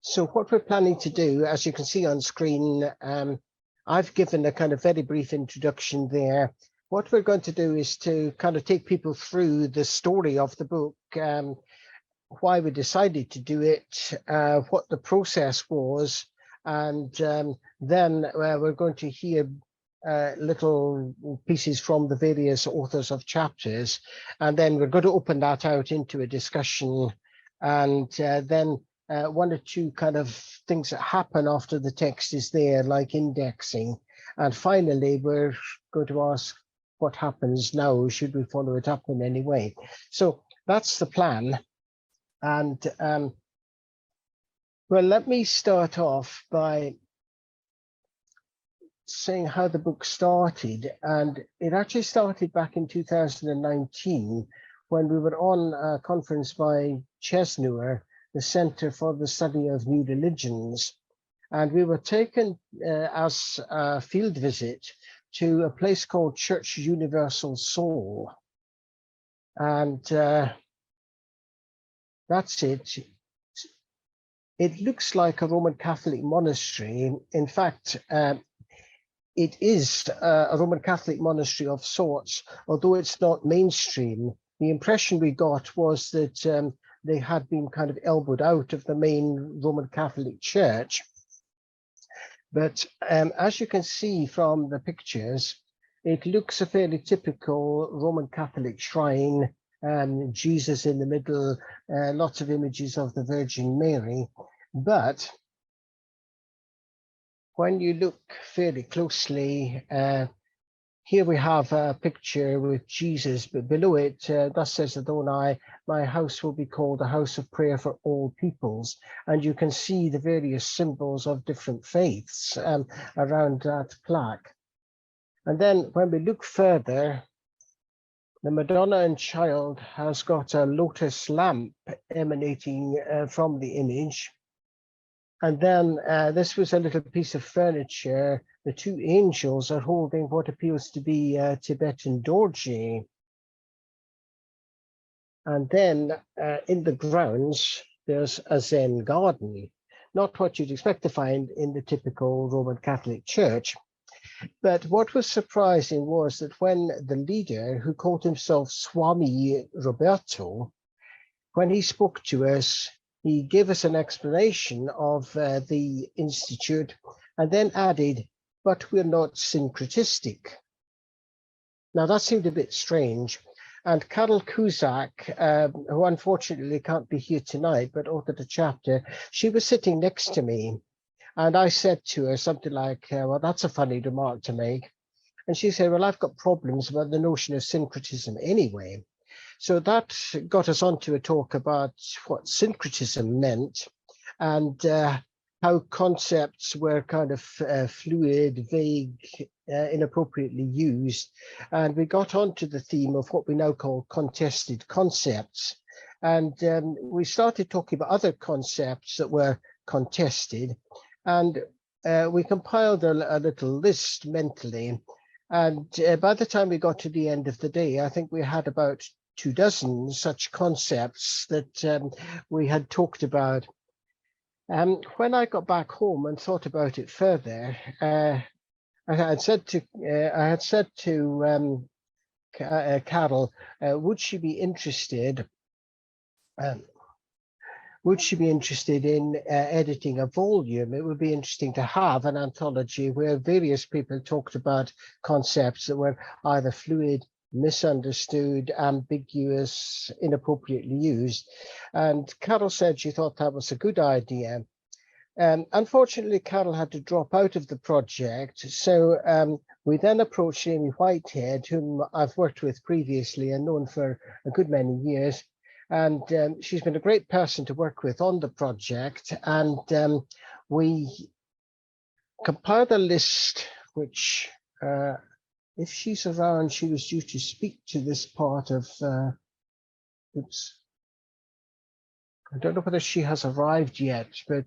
So what we're planning to do, as you can see on screen, I've given a kind of very brief introduction there. What we're going to do is to kind of take people through the story of the book, why we decided to do it, what the process was, and then we're going to hear little pieces from the various authors of chapters, and then we're going to open that out into a discussion, and then one or two kind of things that happen after the text is there, like indexing. And finally, we're going to ask what happens now, should we follow it up in any way? So that's the plan. And well, let me start off by saying how the book started. And it actually started back in 2019 when we were on a conference by Chesnuer, the Center for the Study of New Religions. And we were taken as a field visit to a place called Church Universal Soul. And that's it. It looks like a Roman Catholic monastery. In fact, it is a Roman Catholic monastery of sorts, although it's not mainstream. The impression we got was that they had been kind of elbowed out of the main Roman Catholic Church. But as you can see from the pictures, it looks a fairly typical Roman Catholic shrine, Jesus in the middle, lots of images of the Virgin Mary. But when you look fairly closely, here we have a picture with Jesus, but below it, thus says Adonai, my house will be called a house of prayer for all peoples. And you can see the various symbols of different faiths around that plaque. And then when we look further, the Madonna and Child has got a lotus lamp emanating from the image. And then this was a little piece of furniture. The two angels are holding what appears to be a Tibetan dorje. And then in the grounds, there's a Zen garden, not what you'd expect to find in the typical Roman Catholic Church. But what was surprising was that when the leader, who called himself Swami Roberto, when he spoke to us, he gave us an explanation of the institute and then added, but we're not syncretistic. Now that seemed a bit strange. And Carol Cusack, who unfortunately can't be here tonight, but authored a chapter, she was sitting next to me. And I said to her something like, well, that's a funny remark to make. And she said, well, I've got problems about the notion of syncretism anyway. So that got us onto a talk about what syncretism meant and how concepts were kind of fluid, vague, inappropriately used. And we got onto the theme of what we now call contested concepts. And we started talking about other concepts that were contested. And we compiled a little list mentally. And by the time we got to the end of the day, I think we had about 24 such concepts that we had talked about. When I got back home and thought about it further, I had said to Carol, would she be interested? Would she be interested in editing a volume? It would be interesting to have an anthology where various people talked about concepts that were either fluid, misunderstood, ambiguous, inappropriately used. And Carol said she thought that was a good idea. Unfortunately, Carol had to drop out of the project. So we then approached Amy Whitehead, whom I've worked with previously and known for a good many years. And she's been a great person to work with on the project. And we compiled a list, which if she's around, she was due to speak to this part of, oops. I don't know whether she has arrived yet, but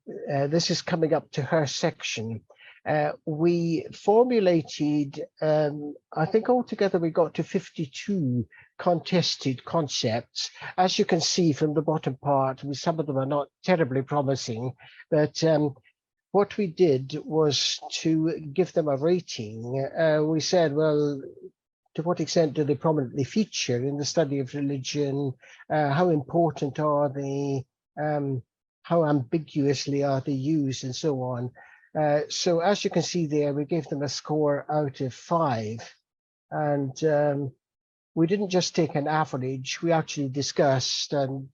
this is coming up to her section. we formulated, I think altogether we got to 52 contested concepts. As you can see from the bottom part, some of them are not terribly promising, but what we did was to give them a rating. We said, well, to what extent do they prominently feature in the study of religion? How important are they? How ambiguously are they used, and so on. So as you can see there, we gave them a score out of 5. And we didn't just take an average, we actually discussed, and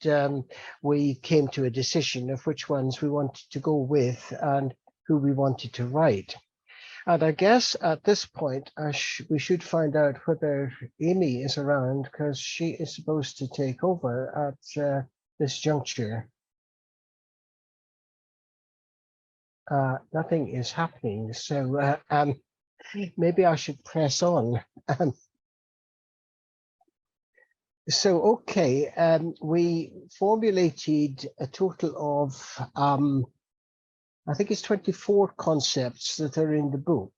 we came to a decision of which ones we wanted to go with and who we wanted to write. And I guess at this point, we should find out whether Amy is around, because she is supposed to take over at this juncture. Nothing is happening, so maybe I should press on. So, okay, we formulated a total of, I think it's 24 concepts that are in the book.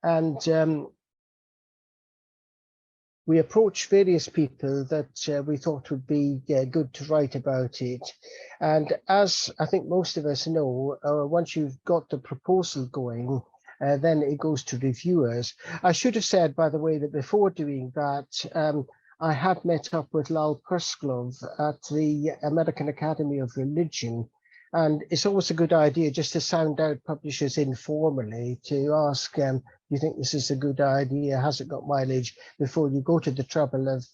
And we approached various people that we thought would be good to write about it. And as I think most of us know, once you've got the proposal going, then it goes to reviewers. I should have said, by the way, that before doing that, I had met up with Lal Persklov at the American Academy of Religion. And it's always a good idea just to sound out publishers informally to ask, do you think this is a good idea? Has it got mileage? Before you go to the trouble of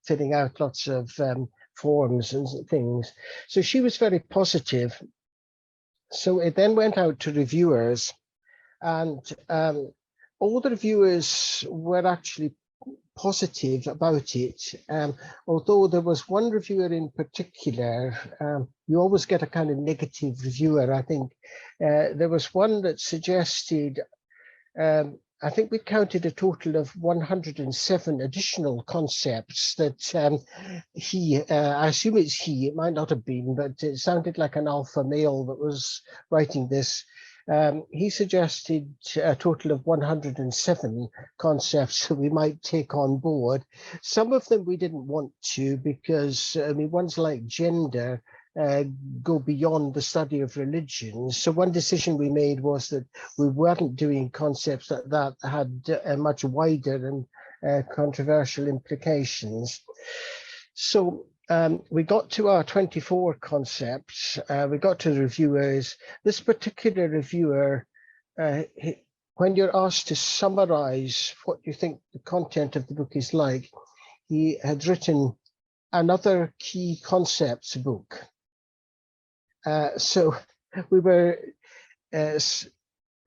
filling out lots of forms and things. So she was very positive. So it then went out to reviewers, and all the reviewers were actually positive about it, although there was one reviewer in particular. You always get a kind of negative reviewer, I think. There was one that suggested, I think we counted a total of 107 additional concepts that I assume it's he, it might not have been, but it sounded like an alpha male that was writing this. He suggested a total of 107 concepts that we might take on board. Some of them we didn't want to, because I mean, ones like gender go beyond the study of religion. So one decision we made was that we weren't doing concepts that had much wider and controversial implications. So we got to our 24 concepts, we got to the reviewers. This particular reviewer, when you're asked to summarize what you think the content of the book is like, he had written another key concepts book. So we were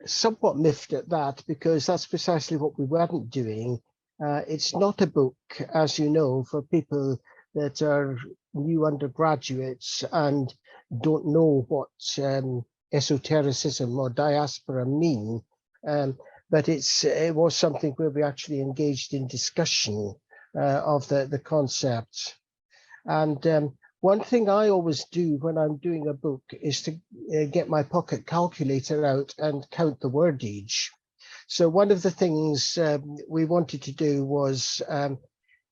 somewhat miffed at that, because that's precisely what we weren't doing. It's not a book, as you know, for people that are new undergraduates and don't know what esotericism or diaspora mean. But it was something where we actually engaged in discussion of the concepts. And one thing I always do when I'm doing a book is to get my pocket calculator out and count the wordage. So one of the things we wanted to do was,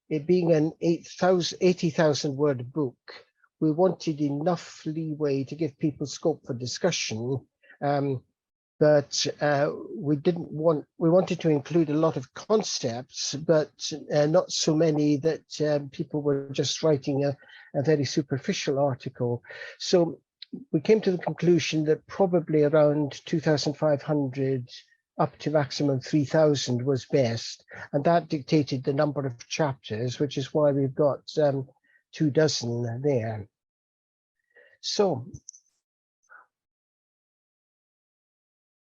it being an 80,000 word book, we wanted enough leeway to give people scope for discussion, but we wanted to include a lot of concepts, but not so many that people were just writing a very superficial article. So we came to the conclusion that probably around 2,500 up to maximum 3,000 was best, and that dictated the number of chapters, which is why we've got 24 there. So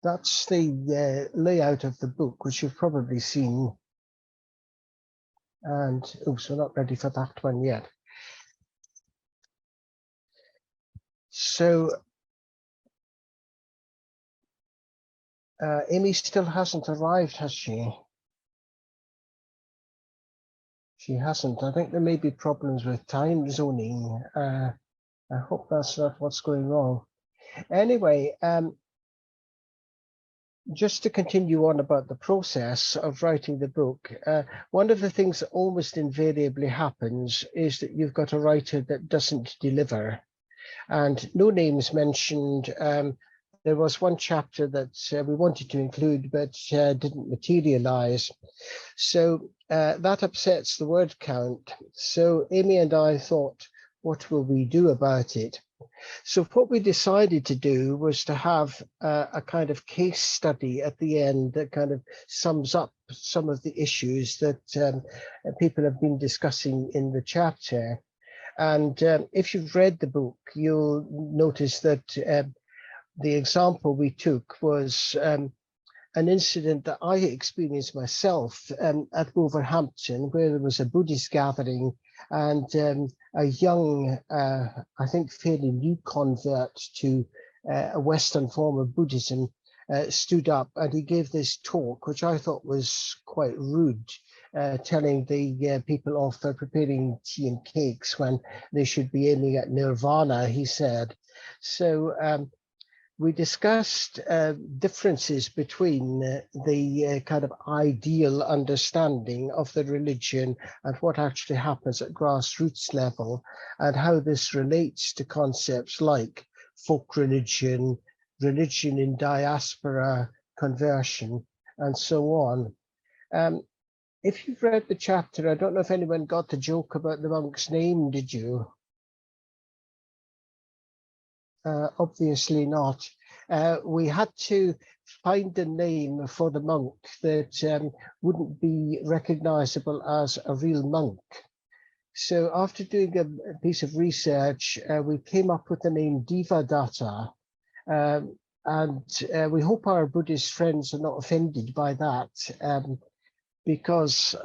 that's the layout of the book, which you've probably seen. And oops, we're not ready for that one yet. So Amy still hasn't arrived, has she? She hasn't. I think there may be problems with time zoning. I hope that's not what's going wrong. Anyway, just to continue on about the process of writing the book, one of the things that almost invariably happens is that you've got a writer that doesn't deliver. And no names mentioned. There was one chapter that we wanted to include, but didn't materialize. So that upsets the word count. So Amy and I thought, what will we do about it? So what we decided to do was to have a kind of case study at the end that kind of sums up some of the issues that people have been discussing in the chapter. And if you've read the book, you'll notice that the example we took was an incident that I experienced myself at Wolverhampton, where there was a Buddhist gathering, and a young, I think fairly new convert to a Western form of Buddhism stood up, and he gave this talk, which I thought was quite rude, telling the people off for preparing tea and cakes when they should be aiming at nirvana, he said. So we discussed differences between the kind of ideal understanding of the religion and what actually happens at grassroots level, and how this relates to concepts like folk religion, religion in diaspora, conversion, and so on. If you've read the chapter, I don't know if anyone got the joke about the monk's name, did you? Obviously not. We had to find a name for the monk that wouldn't be recognizable as a real monk. So after doing a piece of research, we came up with the name Devadatta. And we hope our Buddhist friends are not offended by that, because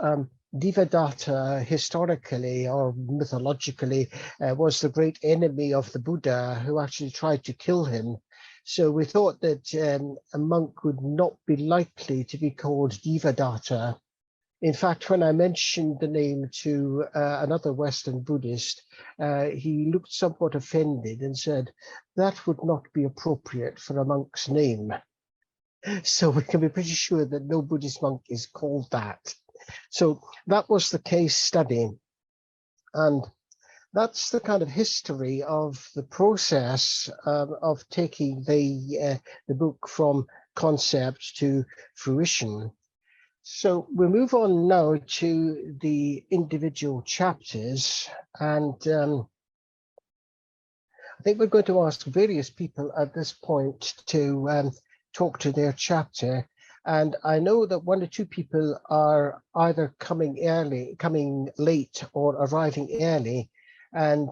Devadatta historically or mythologically was the great enemy of the Buddha, who actually tried to kill him. So we thought that a monk would not be likely to be called Devadatta. In fact, when I mentioned the name to another Western Buddhist, he looked somewhat offended and said, that would not be appropriate for a monk's name. So we can be pretty sure that no Buddhist monk is called that. So that was the case study. And that's the kind of history of the process of taking the book from concept to fruition. So we move on now to the individual chapters. And I think we're going to ask various people at this point to talk to their chapter. And I know that one or two people are either coming late or arriving early. And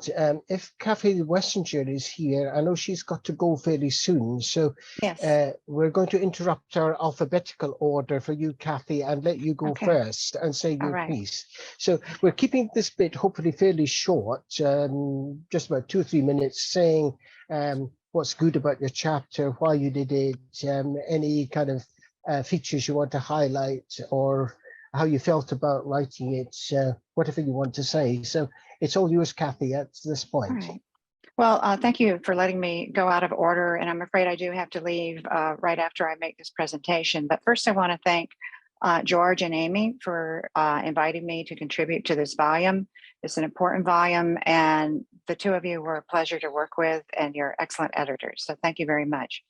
if Kathy Wessinger is here, I know she's got to go very soon. So yes. We're going to interrupt our alphabetical order for you, Kathy, and let you go first and say your piece. So we're keeping this bit hopefully fairly short, just about 2 or 3 minutes, saying what's good about your chapter, why you did it, any kind of features you want to highlight, or how you felt about writing it, whatever you want to say. So it's all yours, Kathy, at this point. All right. Well, thank you for letting me go out of order. And I'm afraid I do have to leave right after I make this presentation. But first, I want to thank George and Amy for inviting me to contribute to this volume. It's an important volume, and the two of you were a pleasure to work with, and you're excellent editors. So thank you very much.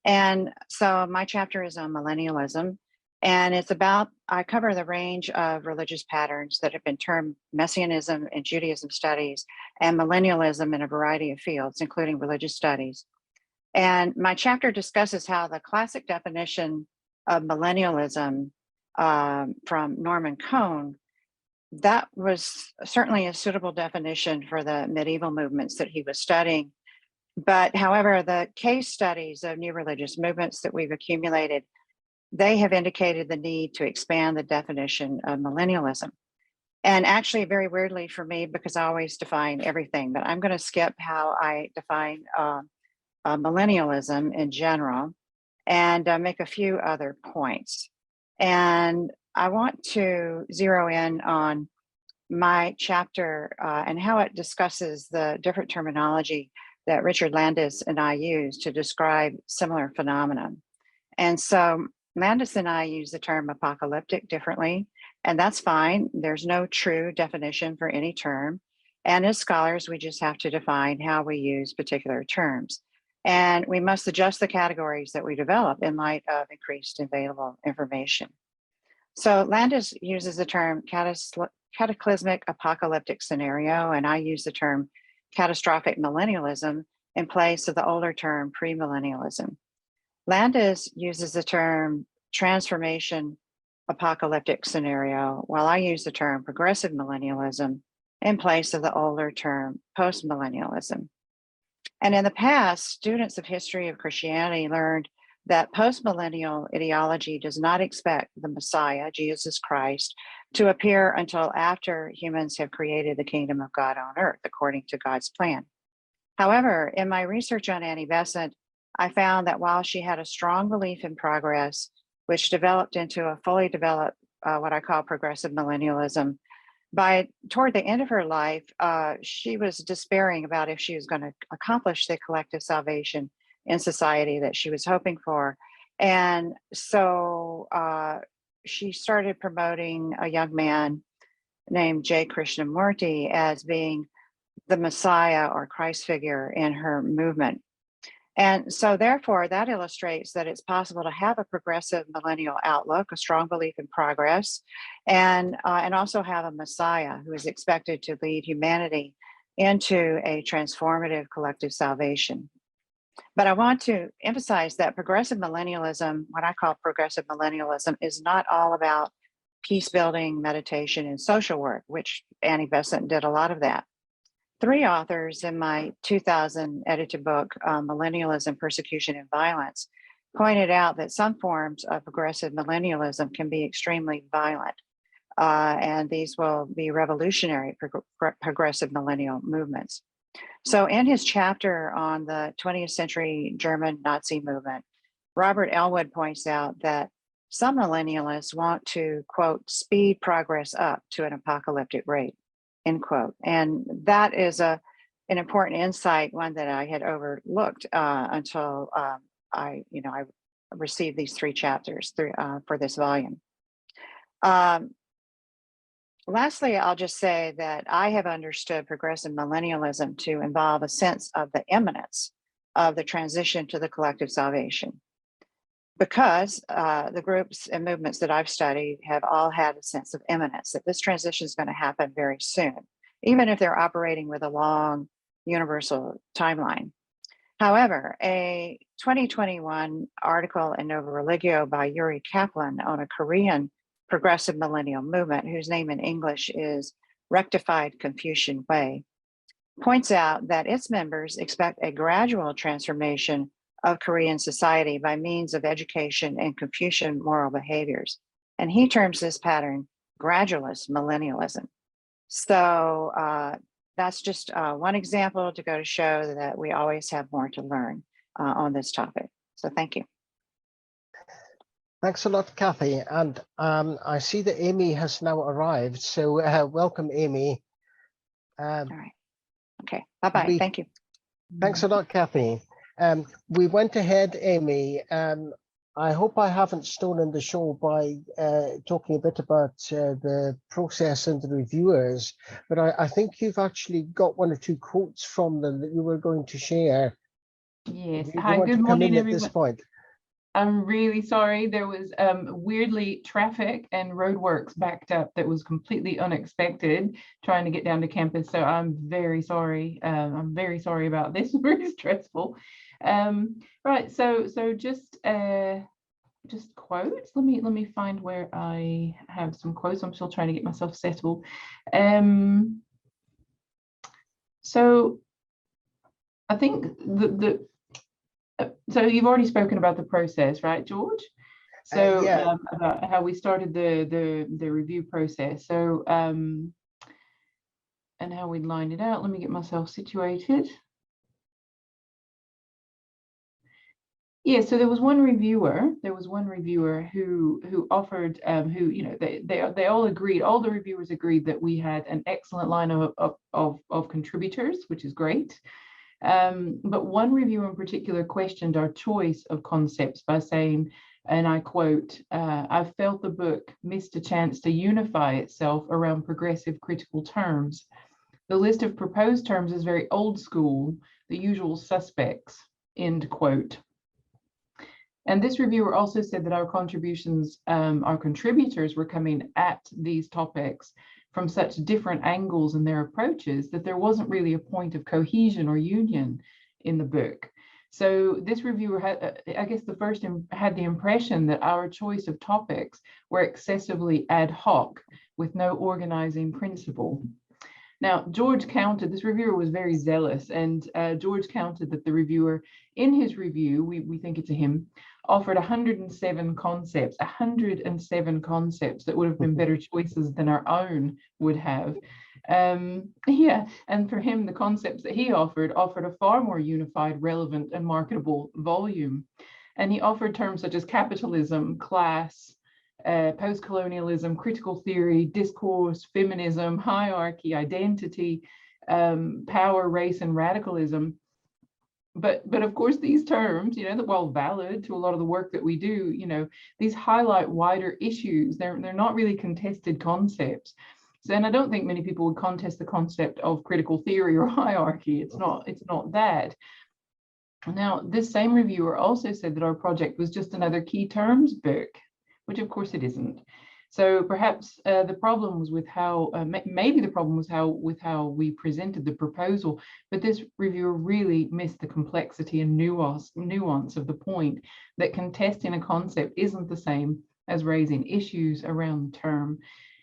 And so my chapter is on millennialism, and it's about, I cover the range of religious patterns that have been termed Messianism in Judaism studies and millennialism in a variety of fields, including religious studies. And my chapter discusses how the classic definition of millennialism from Norman Cohn, that was certainly a suitable definition for the medieval movements that he was studying. But however, the case studies of new religious movements that we've accumulated, they have indicated the need to expand the definition of millennialism. And actually, very weirdly for me, because I always define everything, but I'm going to skip how I define millennialism in general and make a few other points. And I want to zero in on my chapter and how it discusses the different terminology that Richard Landis and I use to describe similar phenomena. And so Landis and I use the term apocalyptic differently, and that's fine. There's no true definition for any term. And as scholars, we just have to define how we use particular terms. And we must adjust the categories that we develop in light of increased available information. So Landis uses the term cataclysmic apocalyptic scenario, and I use the term catastrophic millennialism in place of the older term premillennialism. Landis uses the term transformation apocalyptic scenario, while I use the term progressive millennialism in place of the older term postmillennialism. And in the past, students of history of Christianity learned that postmillennial ideology does not expect the Messiah, Jesus Christ, to appear until after humans have created the kingdom of God on earth, according to God's plan. However, in my research on Annie Besant, I found that while she had a strong belief in progress, which developed into a fully developed, what I call progressive millennialism, toward the end of her life, she was despairing about if she was going to accomplish the collective salvation in society that she was hoping for. And so she started promoting a young man named J. Krishnamurti as being the Messiah or Christ figure in her movement. And so therefore, that illustrates that it's possible to have a progressive millennial outlook, a strong belief in progress, and also have a Messiah who is expected to lead humanity into a transformative collective salvation. But I want to emphasize that progressive millennialism, what I call progressive millennialism, is not all about peace building, meditation, and social work, which Annie Besant did a lot of that. 3 authors in my 2000 edited book, Millennialism, Persecution, and Violence, pointed out that some forms of progressive millennialism can be extremely violent, and these will be revolutionary progressive millennial movements. So in his chapter on the 20th century German Nazi movement, Robert Elwood points out that some millennialists want to, quote, speed progress up to an apocalyptic rate, end quote. And that is an important insight, one that I had overlooked until I received these 3 chapters for this volume. Lastly, I'll just say that I have understood progressive millennialism to involve a sense of the imminence of the transition to the collective salvation, because the groups and movements that I've studied have all had a sense of imminence, that this transition is going to happen very soon, even if they're operating with a long universal timeline. However, a 2021 article in Nova Religio by Yuri Kaplan on a Korean progressive millennial movement, whose name in English is Rectified Confucian Way, points out that its members expect a gradual transformation of Korean society by means of education and Confucian moral behaviors. And he terms this pattern gradualist millennialism. So that's just one example to go to show that we always have more to learn on this topic. So thank you. Thanks a lot, Kathy. And I see that Amy has now arrived. So welcome, Amy. All right. Okay. Bye-bye. Thank you. Thanks a lot, Kathy. We went ahead, Amy. I hope I haven't stolen the show by talking a bit about the process and the reviewers, but I think you've actually got 1 or 2 quotes from them that you were going to share. Yes. You Hi, good morning, everyone. At this point. I'm really sorry. There was weirdly traffic and roadworks backed up that was completely unexpected trying to get down to campus. So I'm very sorry. I'm very sorry about this. Very stressful. Right. So just quotes. Let me find where I have some quotes. I'm still trying to get myself settled. So I think so you've already spoken about the process, right, George? So yeah. About how we started the review process. So and how we lined it out. Let me get myself situated. Yeah, so there was one reviewer. Who offered they all agreed. All the reviewers agreed that we had an excellent line of contributors, which is great. But one reviewer in particular questioned our choice of concepts by saying, And I quote, "I felt the book missed a chance to unify itself around progressive critical terms. The list of proposed terms is very old school, the usual suspects," end quote. And this reviewer also said that our contributions, our contributors were coming at these topics from such different angles in their approaches that there wasn't really a point of cohesion or union in the book. So this reviewer had, I guess the first had the impression that our choice of topics were excessively ad hoc with no organizing principle. Now, George counted, this reviewer was very zealous, and George counted that the reviewer, in his review, we think it's a him, offered 107 concepts, 107 concepts that would have been better choices than our own would have. Yeah, and for him, the concepts that he offered a far more unified, relevant, and marketable volume. And he offered terms such as capitalism, class, post-colonialism, critical theory, discourse, feminism, hierarchy, identity, power, race, and radicalism. But of course, these terms, you know, that while valid to a lot of the work that we do, you know, these highlight wider issues. They're not really contested concepts. So, and I don't think many people would contest the concept of critical theory or hierarchy. It's not that. Now, this same reviewer also said that our project was just another key terms book, which of course it isn't. So perhaps the problem was with how, maybe the problem was with how we presented the proposal, but this reviewer really missed the complexity and nuance of the point that contesting a concept isn't the same as raising issues around the term.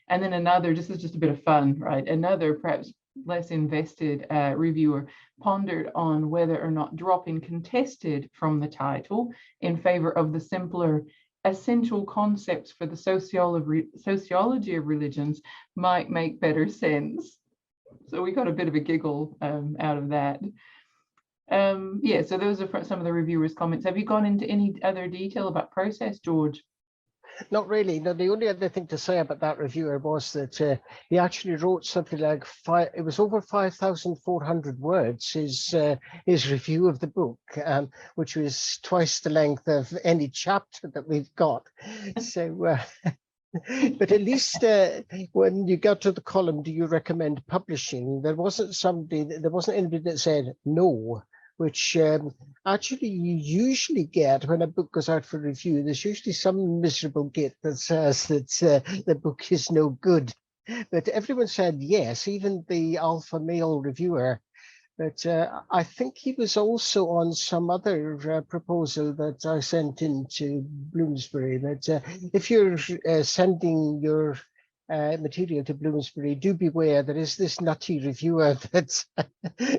And then another, this is just a bit of fun, right? Another perhaps less invested reviewer pondered on whether or not dropping contested from the title in favor of the simpler essential concepts for the sociology of religions might make better sense. So we got a bit of a giggle out of that. Yeah, so those are some of the reviewers' comments. Have you gone into any other detail about process, George? Not really. No, the only other thing to say about that reviewer was that he actually wrote something like it was over 5,400 words, his review of the book, which was twice the length of any chapter that we've got. So, but at least when you got to the column, do you recommend publishing? There wasn't anybody that said no, which actually you usually get when a book goes out for review. There's usually some miserable git that says that the book is no good. But everyone said yes, even the alpha male reviewer. But I think he was also on some other proposal that I sent into Bloomsbury. But if you're sending your material to Bloomsbury, do beware, there is this nutty reviewer that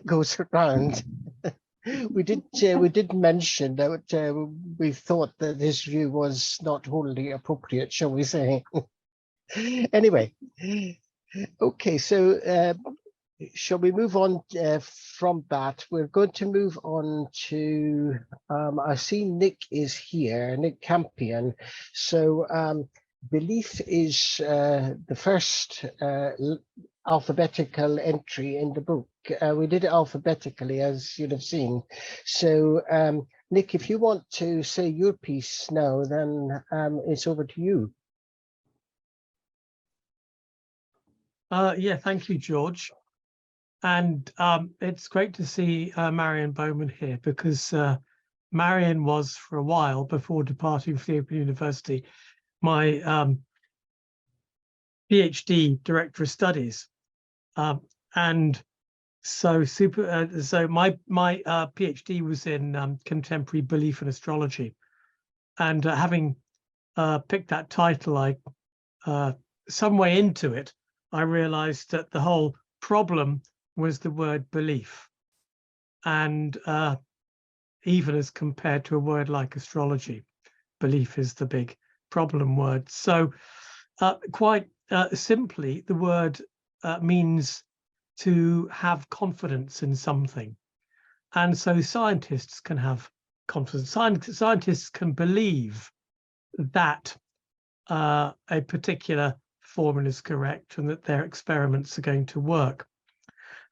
goes around. We did mention that we thought that this view was not wholly appropriate, shall we say? Anyway, okay, so shall we move on from that? We're going to move on to, I see Nick is here, Nick Campion. So belief is the first alphabetical entry in the book. We did it alphabetically, as you'd have seen. So Nick, if you want to say your piece now, then it's over to you. Yeah, thank you, George. And it's great to see Marion Bowman here, because Marion was, for a while before departing for the Open University, my PhD Director of Studies. And so my PhD was in contemporary belief and astrology. And having picked that title, some way into it, I realized that the whole problem was the word belief, and even as compared to a word like astrology, belief is the big problem word. So quite simply, the word means to have confidence in something, and so scientists can have confidence. Scientists can believe that a particular formula is correct and that their experiments are going to work.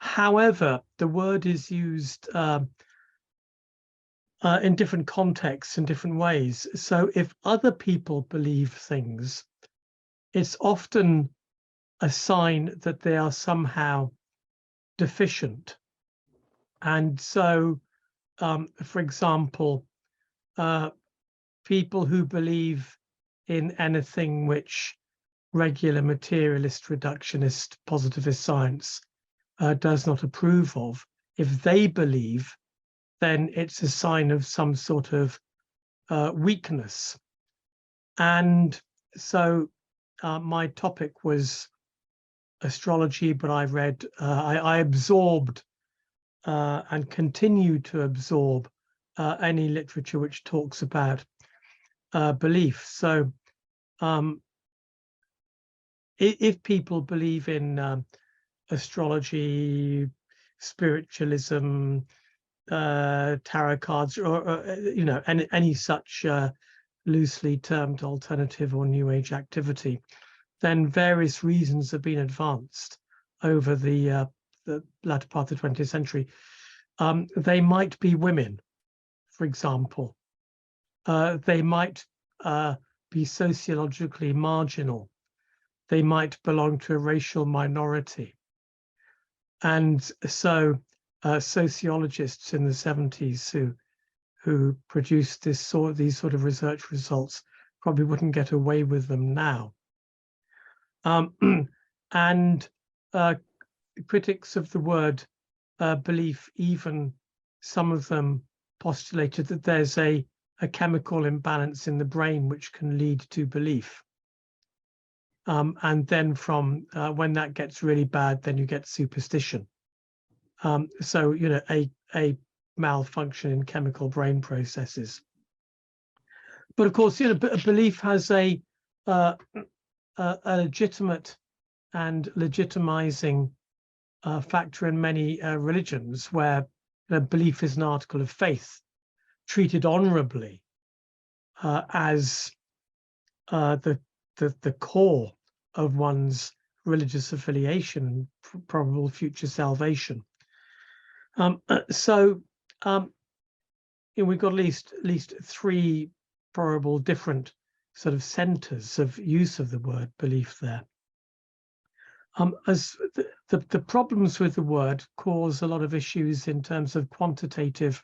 However, the word is used in different contexts, in different ways. So if other people believe things, it's often a sign that they are somehow deficient. And so, for example, people who believe in anything which regular materialist, reductionist, positivist science does not approve of, if they believe, then it's a sign of some sort of weakness. And so my topic was astrology, but I read, I absorbed and continue to absorb any literature which talks about belief. So if people believe in astrology, spiritualism, tarot cards, or you know, any such loosely termed alternative or new age activity, then various reasons have been advanced over the latter part of the 20th century. They might be women, for example. They might be sociologically marginal. They might belong to a racial minority. And so sociologists in the 70s who produced these sort of research results probably wouldn't get away with them now. And critics of the word belief, even some of them postulated that there's a chemical imbalance in the brain which can lead to belief. And then from when that gets really bad, then you get superstition. So, you know, a malfunction in chemical brain processes. But of course, you know, belief has a legitimate and legitimizing factor in many religions, where belief is an article of faith, treated honorably as the core of one's religious affiliation, probable future salvation. So we've got at least three probable different sort of centers of use of the word belief there. As the problems with the word cause a lot of issues in terms of quantitative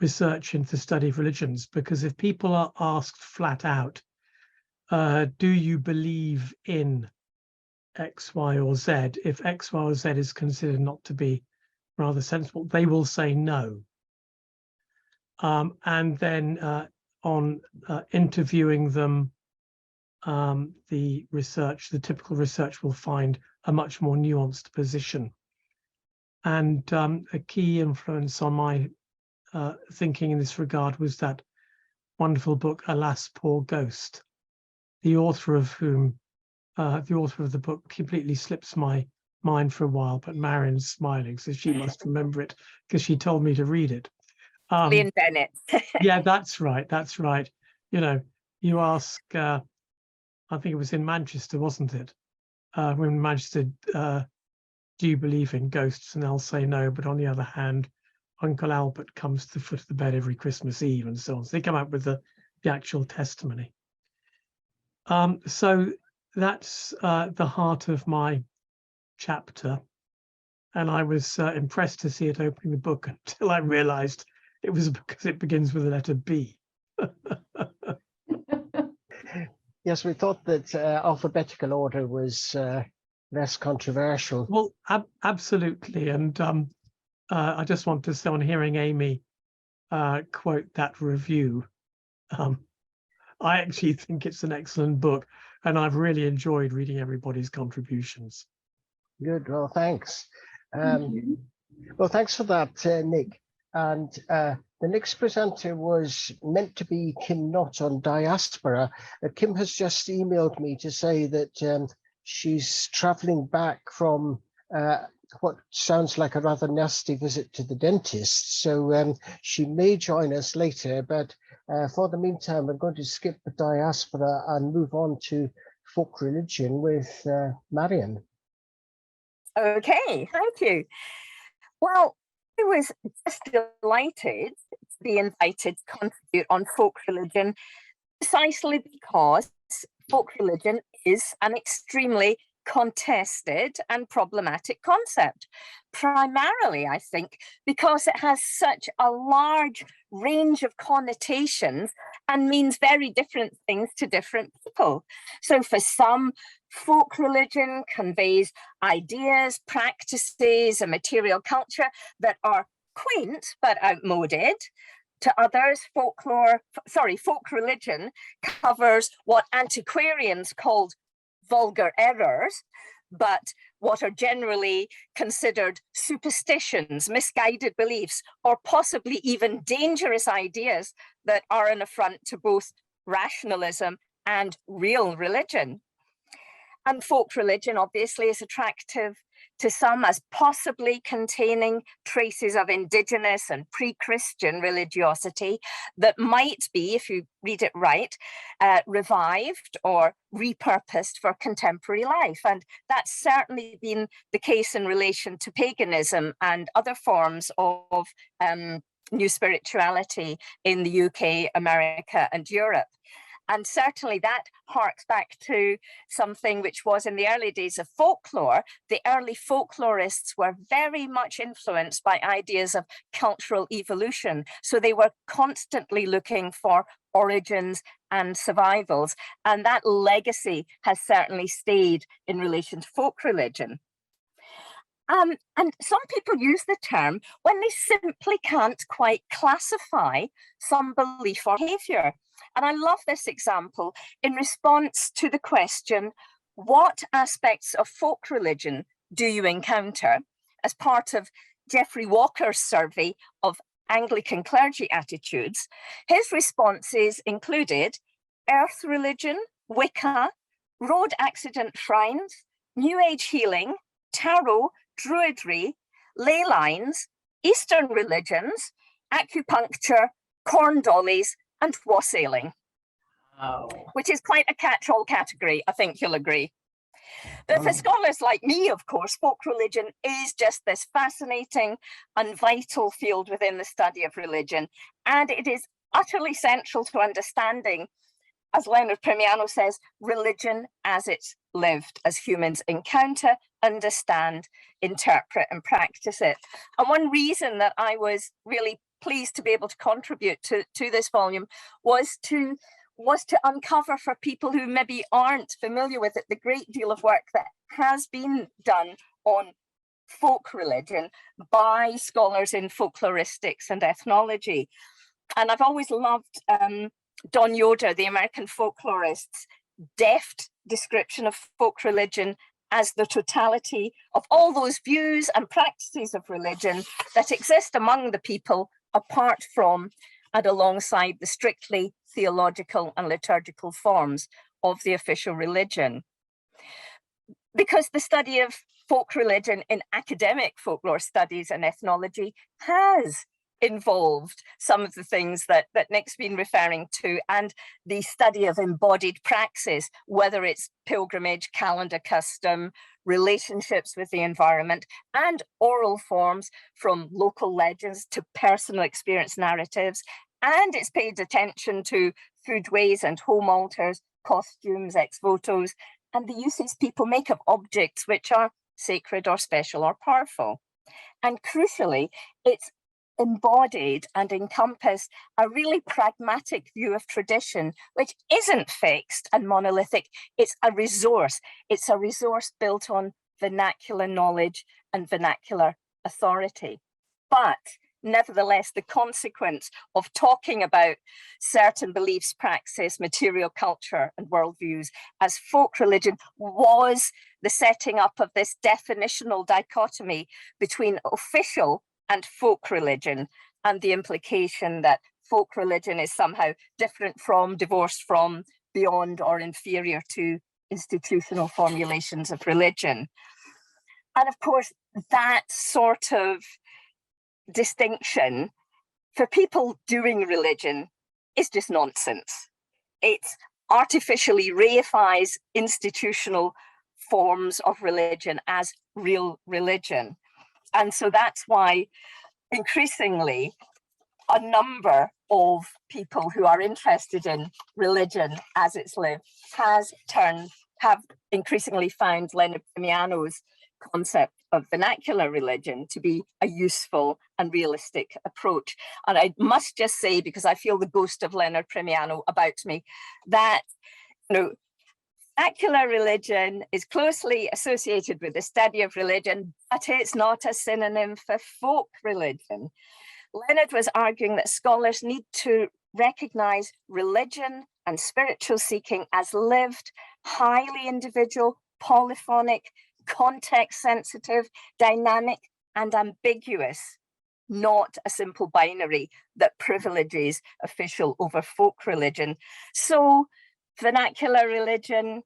research into the study of religions, because if people are asked flat out, do you believe in X, Y, or Z? If X, Y, or Z is considered not to be rather sensible, they will say no. And then on interviewing them, the typical research will find a much more nuanced position. And a key influence on my thinking in this regard was that wonderful book, Alas, Poor Ghost, the author of the book completely slips my mind for a while, but Marion's smiling, so she must remember it because she told me to read it. Lynn Bennett. Yeah, that's right. That's right. You know, you ask, I think it was in Manchester, wasn't it? When Manchester, do you believe in ghosts? And they'll say no, but on the other hand, Uncle Albert comes to the foot of the bed every Christmas Eve, and so on. So they come out with the actual testimony. So that's the heart of my chapter. And I was impressed to see it opening the book until I realized it was because it begins with the letter B. Yes, we thought that alphabetical order was less controversial. Well, absolutely. And I just want to say, on hearing Amy quote that review, I actually think it's an excellent book, and I've really enjoyed reading everybody's contributions. Good. Well, thanks. Thank you. Well, thanks for that, Nick. And the next presenter was meant to be Kim Knott on diaspora. Kim has just emailed me to say that she's traveling back from what sounds like a rather nasty visit to the dentist. So she may join us later, but for the meantime, I'm going to skip the diaspora and move on to folk religion with Marion. Okay, thank you. Well, I was just delighted be invited to contribute on folk religion, precisely because folk religion is an extremely contested and problematic concept. Primarily, I think, because it has such a large range of connotations and means very different things to different people. So for some, folk religion conveys ideas, practices, and material culture that are quaint but outmoded. To others, folk religion covers what antiquarians called vulgar errors, but what are generally considered superstitions, misguided beliefs, or possibly even dangerous ideas that are an affront to both rationalism and real religion. And folk religion obviously is attractive to some as possibly containing traces of indigenous and pre-Christian religiosity that might be, if you read it right, revived or repurposed for contemporary life. And that's certainly been the case in relation to paganism and other forms of new spirituality in the UK, America, and Europe. And certainly that harks back to something which was in the early days of folklore. The early folklorists were very much influenced by ideas of cultural evolution. So they were constantly looking for origins and survivals. And that legacy has certainly stayed in relation to folk religion. And some people use the term when they simply can't quite classify some belief or behavior. And I love this example in response to the question, what aspects of folk religion do you encounter? As part of Geoffrey Walker's survey of Anglican clergy attitudes, his responses included earth religion, Wicca, road accident shrines, New Age healing, tarot, druidry, ley lines, Eastern religions, acupuncture, corn dollies, and wassailing, which is quite a catch-all category, I think you'll agree. But for scholars like me, of course, folk religion is just this fascinating and vital field within the study of religion. And it is utterly central to understanding, as Leonard Primiano says, religion as it's lived, as humans encounter, understand, interpret, and practice it. And one reason that I was really pleased to be able to contribute to this volume was to uncover for people who maybe aren't familiar with it the great deal of work that has been done on folk religion by scholars in folkloristics and ethnology. And I've always loved Don Yoder, the American folklorist's deft description of folk religion as the totality of all those views and practices of religion that exist among the people apart from and alongside the strictly theological and liturgical forms of the official religion. Because the study of folk religion in academic folklore studies and ethnology has involved some of the things that Nick's been referring to, and the study of embodied praxis, whether it's pilgrimage, calendar custom, relationships with the environment, and oral forms from local legends to personal experience narratives. And it's paid attention to foodways and home altars, costumes, ex votos, and the uses people make of objects which are sacred or special or powerful. And crucially, it's embodied and encompassed a really pragmatic view of tradition, which isn't fixed and monolithic. It's a resource. It's a resource built on vernacular knowledge and vernacular authority. But nevertheless, the consequence of talking about certain beliefs, praxis, material culture, and worldviews as folk religion was the setting up of this definitional dichotomy between official and folk religion, and the implication that folk religion is somehow different from, divorced from, beyond, or inferior to institutional formulations of religion. And of course, that sort of distinction for people doing religion is just nonsense. It artificially reifies institutional forms of religion as real religion. And so that's why increasingly a number of people who are interested in religion as it's lived have increasingly found Leonard Primiano's concept of vernacular religion to be a useful and realistic approach. And I must just say, because I feel the ghost of Leonard Primiano about me, that, you know, vernacular religion is closely associated with the study of religion, but it's not a synonym for folk religion. Leonard was arguing that scholars need to recognize religion and spiritual seeking as lived, highly individual, polyphonic, context-sensitive, dynamic, and ambiguous, not a simple binary that privileges official over folk religion. So vernacular religion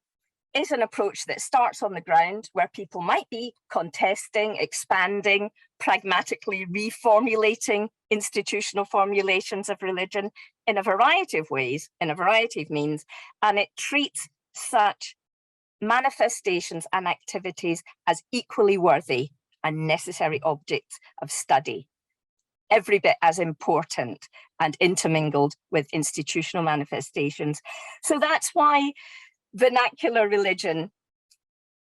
is an approach that starts on the ground where people might be contesting, expanding, pragmatically reformulating institutional formulations of religion in a variety of ways, in a variety of means, and it treats such manifestations and activities as equally worthy and necessary objects of study, every bit as important and intermingled with institutional manifestations. So that's why vernacular religion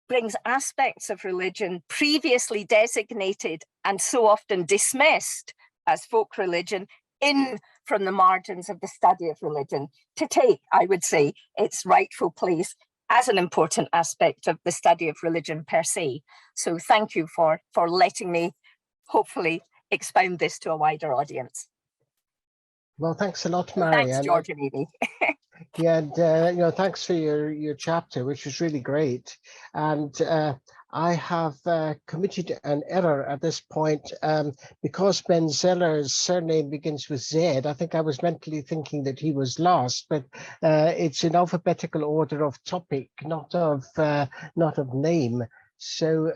brings aspects of religion previously designated and so often dismissed as folk religion in from the margins of the study of religion to take, I would say, its rightful place as an important aspect of the study of religion per se. So thank you for letting me hopefully expound this to a wider audience. Well, thanks a lot, Mary. Thanks, George and Amy. Yeah, and thanks for your chapter, which was really great. And I have committed an error at this point because Ben Zeller's surname begins with Z. I think I was mentally thinking that he was last, but it's in alphabetical order of topic, not of name. So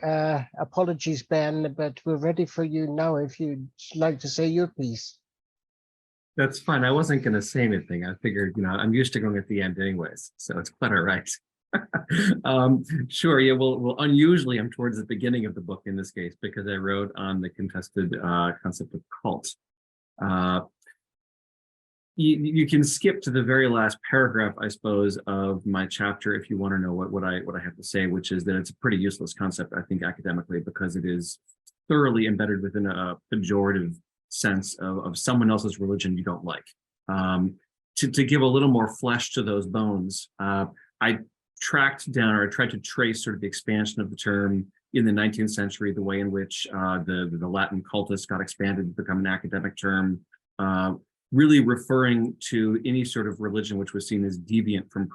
apologies, Ben, but we're ready for you now if you'd like to say your piece. That's fine. I wasn't going to say anything. I figured, I'm used to going at the end anyways, so it's quite all right. Sure. Yeah. Well, unusually, I'm towards the beginning of the book in this case because I wrote on the contested concept of cult. You can skip to the very last paragraph, I suppose, of my chapter if you want to know what I have to say, which is that it's a pretty useless concept, I think, academically, because it is thoroughly embedded within a pejorative sense of someone else's religion you don't like. To give a little more flesh to those bones, I tracked down, or I tried to trace sort of the expansion of the term in the 19th century, the way in which the Latin cultus got expanded to become an academic term, really referring to any sort of religion which was seen as deviant from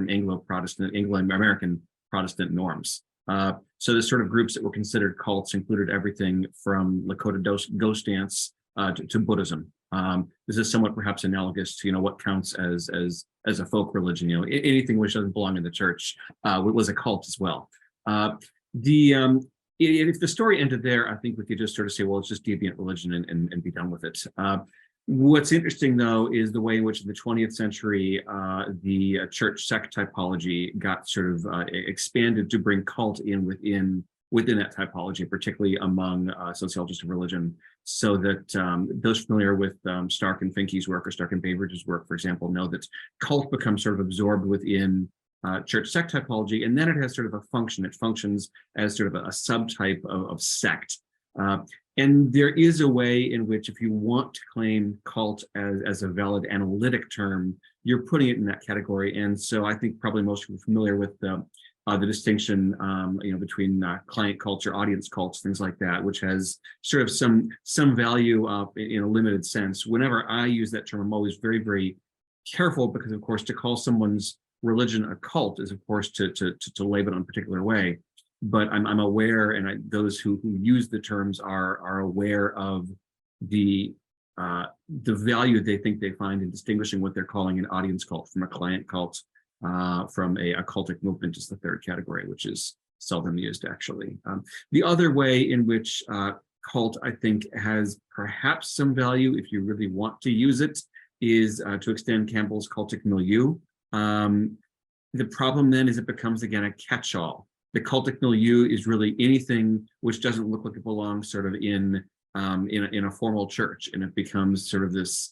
Anglo-Protestant, Anglo-American Protestant norms. So the sort of groups that were considered cults included everything from Lakota ghost dance to Buddhism. This is somewhat perhaps analogous to what counts as a folk religion. Anything which doesn't belong in the church was a cult as well. If the story ended there, I think we could just sort of say, well, it's just deviant religion and be done with it. What's interesting, though, is the way in which in the 20th century, the church sect typology got sort of expanded to bring cult in within that typology, particularly among sociologists of religion, so that those familiar with Stark and Finke's work or Stark and Bainbridge's work, for example, know that cult becomes sort of absorbed within church sect typology, and then it has sort of a function. It functions as sort of a subtype of sect. And there is a way in which, if you want to claim cult as a valid analytic term, you're putting it in that category. And so I think probably most people are familiar with the distinction, between client culture, audience cults, things like that, which has sort of some value in a limited sense. Whenever I use that term, I'm always very, very careful because, of course, to call someone's religion a cult is, of course, to label it in a particular way. But I'm aware, and those who use the terms are aware of the value they think they find in distinguishing what they're calling an audience cult from a client cult, from a cultic movement is the third category, which is seldom used, actually. The other way in which cult, I think, has perhaps some value, if you really want to use it, is to extend Campbell's cultic milieu. The problem then is it becomes, again, a catch-all. The cultic milieu is really anything which doesn't look like it belongs sort of in in a formal church, and it becomes sort of this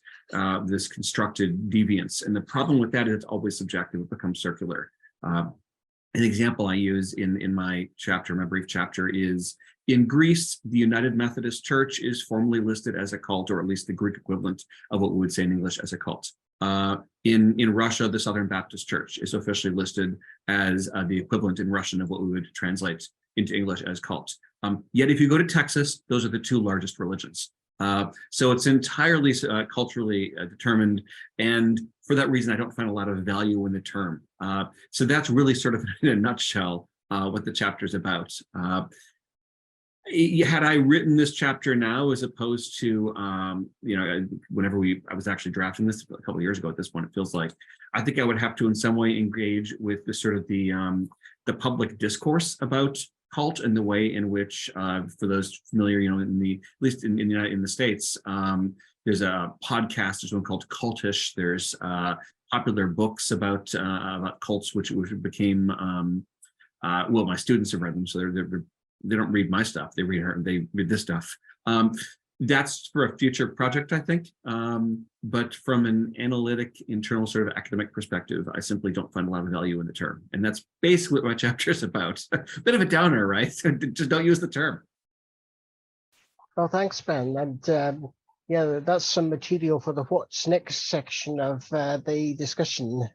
this constructed deviance. And the problem with that is it's always subjective. It becomes circular. An example I use in my chapter, my brief chapter, is in Greece, the United Methodist Church is formally listed as a cult, or at least the Greek equivalent of what we would say in English as a cult. In Russia, the Southern Baptist Church is officially listed as the equivalent in Russian of what we would translate into English as cult. Yet if you go to Texas, those are the two largest religions. So it's entirely culturally determined, and for that reason, I don't find a lot of value in the term. So that's really sort of in a nutshell what the chapter is about. Had I written this chapter now, as opposed to, whenever I was actually drafting this a couple of years ago at this point, it feels like, I think I would have to in some way engage with the sort of the public discourse about cult, and the way in which, for those familiar, at least in the States, there's a podcast, there's one called Cultish. There's popular books about cults, which became, well, my students have read them, so they don't read my stuff. They read this stuff. That's for a future project, I think. But from an analytic, internal sort of academic perspective, I simply don't find a lot of value in the term. And that's basically what my chapter is about. A bit of a downer, right? Just don't use the term. Well, thanks, Ben. And yeah, that's some material for the what's next section of the discussion.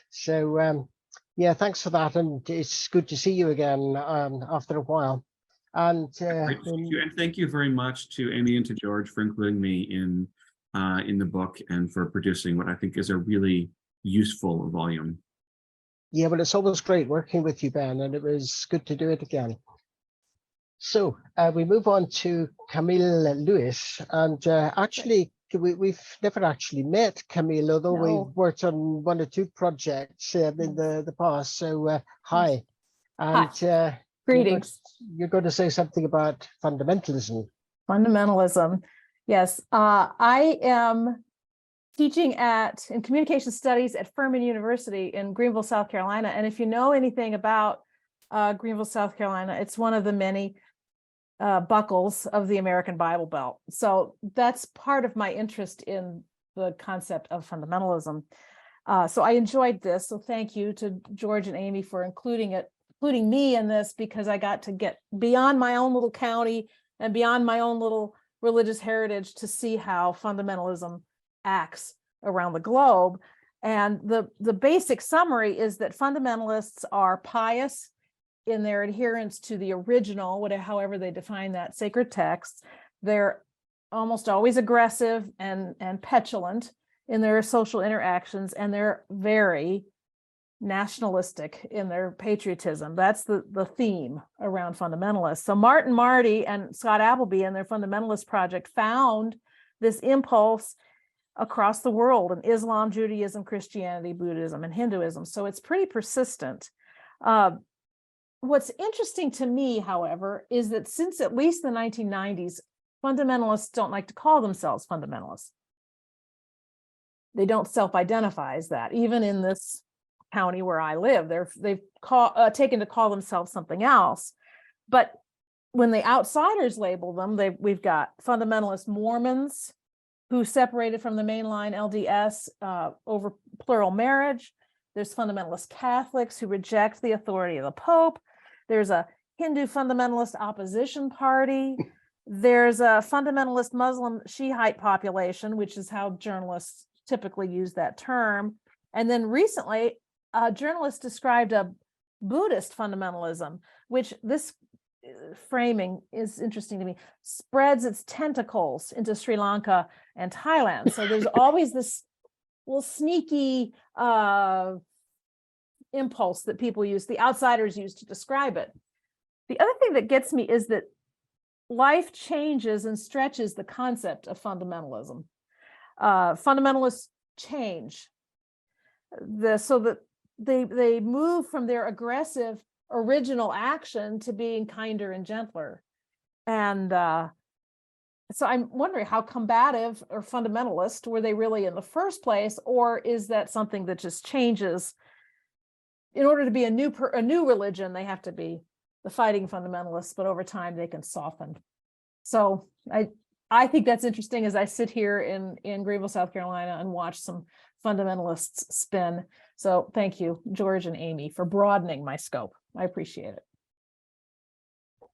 So yeah, thanks for that. And it's good to see you again after a while. And thank you very much to Amy and to George for including me in the book, and for producing what I think is a really useful volume. Yeah, well, it's always great working with you, Ben, and it was good to do it again. So we move on to Camille Lewis, and actually we've never actually met Camille, although we've worked on one or two projects in the past. So hi. And hi. Greetings. You're going to say something about fundamentalism. Fundamentalism. Yes. I am teaching in communication studies at Furman University in Greenville, South Carolina. And if you know anything about Greenville, South Carolina, it's one of the many buckles of the American Bible Belt. So that's part of my interest in the concept of fundamentalism. So I enjoyed this. So thank you to George and Amy for including me in this, because I got to get beyond my own little county and beyond my own little religious heritage to see how fundamentalism acts around the globe. And the basic summary is that fundamentalists are pious in their adherence to the original, however they define that, sacred text. They're almost always aggressive and petulant in their social interactions, and they're very nationalistic in their patriotism. That's the theme around fundamentalists. So Martin Marty and Scott Appleby and their Fundamentalist Project found this impulse across the world in Islam, Judaism, Christianity, Buddhism, and Hinduism. So it's pretty persistent. What's interesting to me, however, is that since at least the 1990s, fundamentalists don't like to call themselves fundamentalists. They don't self-identify as that. Even in this county where I live, they've taken to call themselves something else. But when the outsiders label them, we've got fundamentalist Mormons who separated from the mainline LDS over plural marriage. There's fundamentalist Catholics who reject the authority of the Pope. There's a Hindu fundamentalist opposition party. There's a fundamentalist Muslim Shiite population, which is how journalists typically use that term. And then recently, a journalist described a Buddhist fundamentalism, which this framing is interesting to me, spreads its tentacles into Sri Lanka and Thailand. So there's always this little sneaky impulse that people use, the outsiders use to describe it. The other thing that gets me is that life changes and stretches the concept of fundamentalism. Fundamentalists change. So that they move from their aggressive original action to being kinder and gentler. And so I'm wondering, how combative or fundamentalist were they really in the first place? Or is that something that just changes? In order to be a new religion, they have to be the fighting fundamentalists, but over time they can soften. So I think that's interesting as I sit here in Greenville, South Carolina, and watch some fundamentalists spin. So thank you, George and Amy, for broadening my scope. I appreciate it.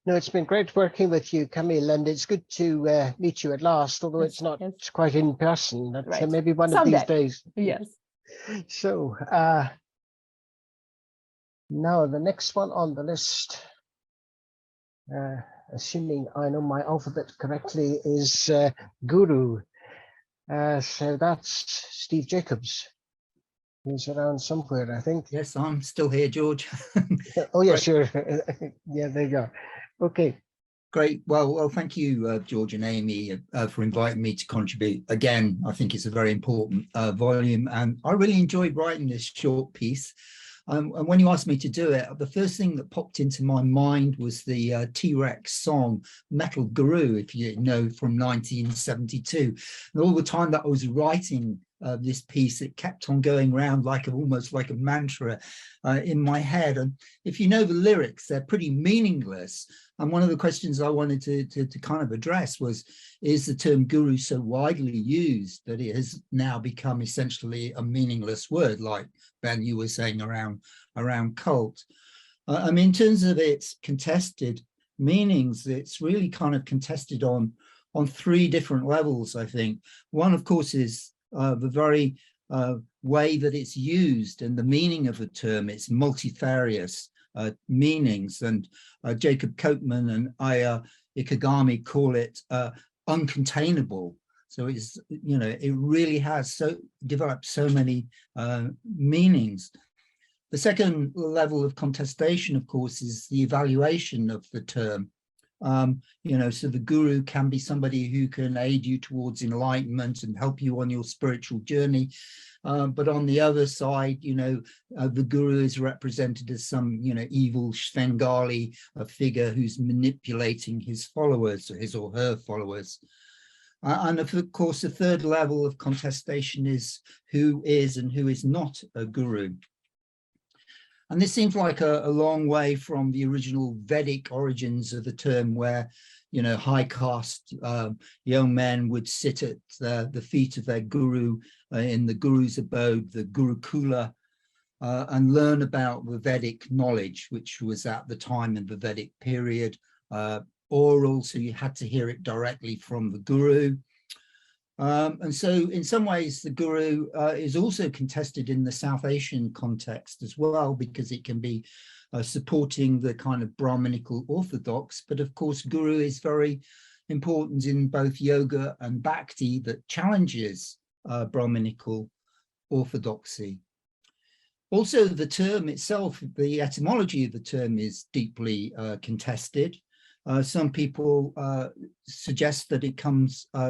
No, it's been great working with you, Camille, and it's good to meet you at last, although Yes, it's not yes. quite in person. But Right. maybe one of these Someday. days. Yes. So now the next one on the list, assuming I know my alphabet correctly, is Guru. So that's Steve Jacobs, who's around somewhere, I think. Yes, I'm still here, George. Oh, yes, sure. Yeah, there you go. Okay. Great. Well, thank you, George and Amy, for inviting me to contribute. Again, I think it's a very important volume, and I really enjoyed writing this short piece. And when you asked me to do it, the first thing that popped into my mind was the T-Rex song Metal Guru, if you know, from 1972. And all the time that I was writing this piece, it kept on going around like almost like a mantra in my head. And if you know the lyrics, they're pretty meaningless. And one of the questions I wanted to kind of address was, is the term guru so widely used that it has now become essentially a meaningless word, like Ben, you were saying around cult? I mean, in terms of its contested meanings, it's really kind of contested on three different levels, I think. One, of course, is the very way that it's used and the meaning of the term. It's multifarious meanings, and Jacob Copeman and Aya Ikegami call it uncontainable. So it's, you know, it really has developed so many meanings. The second level of contestation, of course, is the evaluation of the term. You know, so the guru can be somebody who can aid you towards enlightenment and help you on your spiritual journey. But on the other side, you know, the guru is represented as some, you know, evil Svengali figure who's manipulating his followers, or his or her followers. And of course, the third level of contestation is who is and who is not a guru. And this seems like a long way from the original Vedic origins of the term, where, you know, high caste young men would sit at the feet of their guru in the guru's abode, the Gurukula, and learn about the Vedic knowledge, which was at the time in the Vedic period oral, so you had to hear it directly from the guru. And so in some ways, the guru is also contested in the South Asian context as well, because it can be supporting the kind of Brahminical orthodox. But of course, guru is very important in both yoga and bhakti that challenges Brahminical orthodoxy. Also, the term itself, the etymology of the term is deeply contested. Some people suggest that it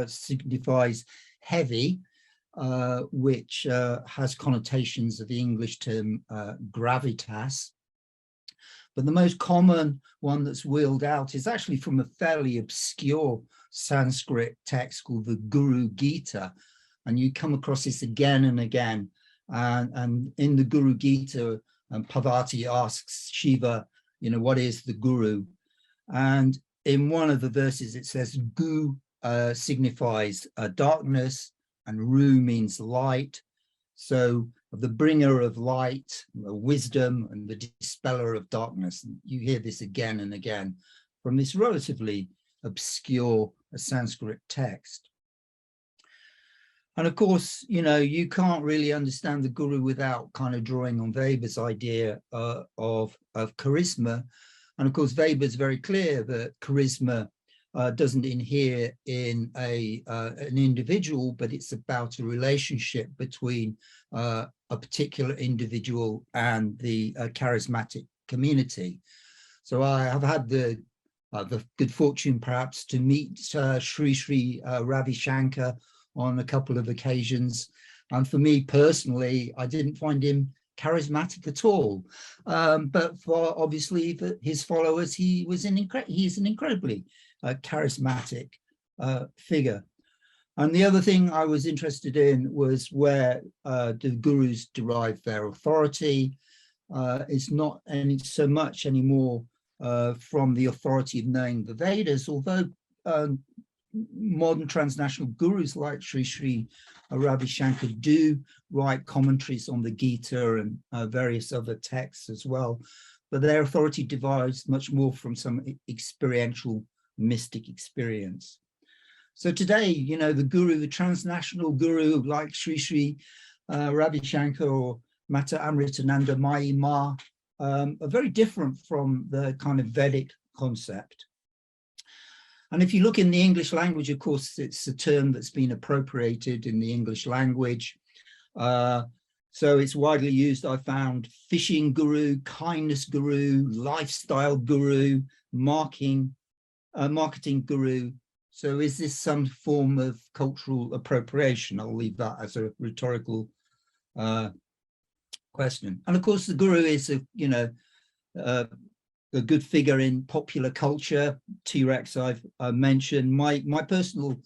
signifies heavy, which has connotations of the English term gravitas. But the most common one that's wheeled out is actually from a fairly obscure Sanskrit text called the Guru Gita. And you come across this again and again. And in the Guru Gita, Parvati asks Shiva, you know, what is the guru? And in one of the verses, it says Gu signifies darkness and Ru means light. So the bringer of light, wisdom, and the dispeller of darkness. And you hear this again and again from this relatively obscure Sanskrit text. And of course, you know, you can't really understand the guru without kind of drawing on Weber's idea of charisma. And of course, Weber's very clear that charisma doesn't inhere in an individual, but it's about a relationship between a particular individual and the charismatic community. So I have had the good fortune, perhaps, to meet Sri Ravi Shankar on a couple of occasions. And for me personally, I didn't find him charismatic at all. But for obviously for his followers, he's an incredibly charismatic figure. And the other thing I was interested in was where the gurus derive their authority. It's not so much anymore from the authority of knowing the Vedas, although modern transnational gurus like Sri Ravi Shankar do write commentaries on the Gita and various other texts as well, but their authority derives much more from some experiential mystic experience. So today, you know, the guru, the transnational guru like Sri Ravi Shankar or Mata Amritananda Mai Ma are very different from the kind of Vedic concept. And if you look in the English language, of course, it's a term that's been appropriated in the English language. So it's widely used. I found fishing guru, kindness guru, lifestyle guru, marketing guru. So is this some form of cultural appropriation? I'll leave that as a rhetorical question. And of course, the guru is a good figure in popular culture. T-Rex I've mentioned. My personal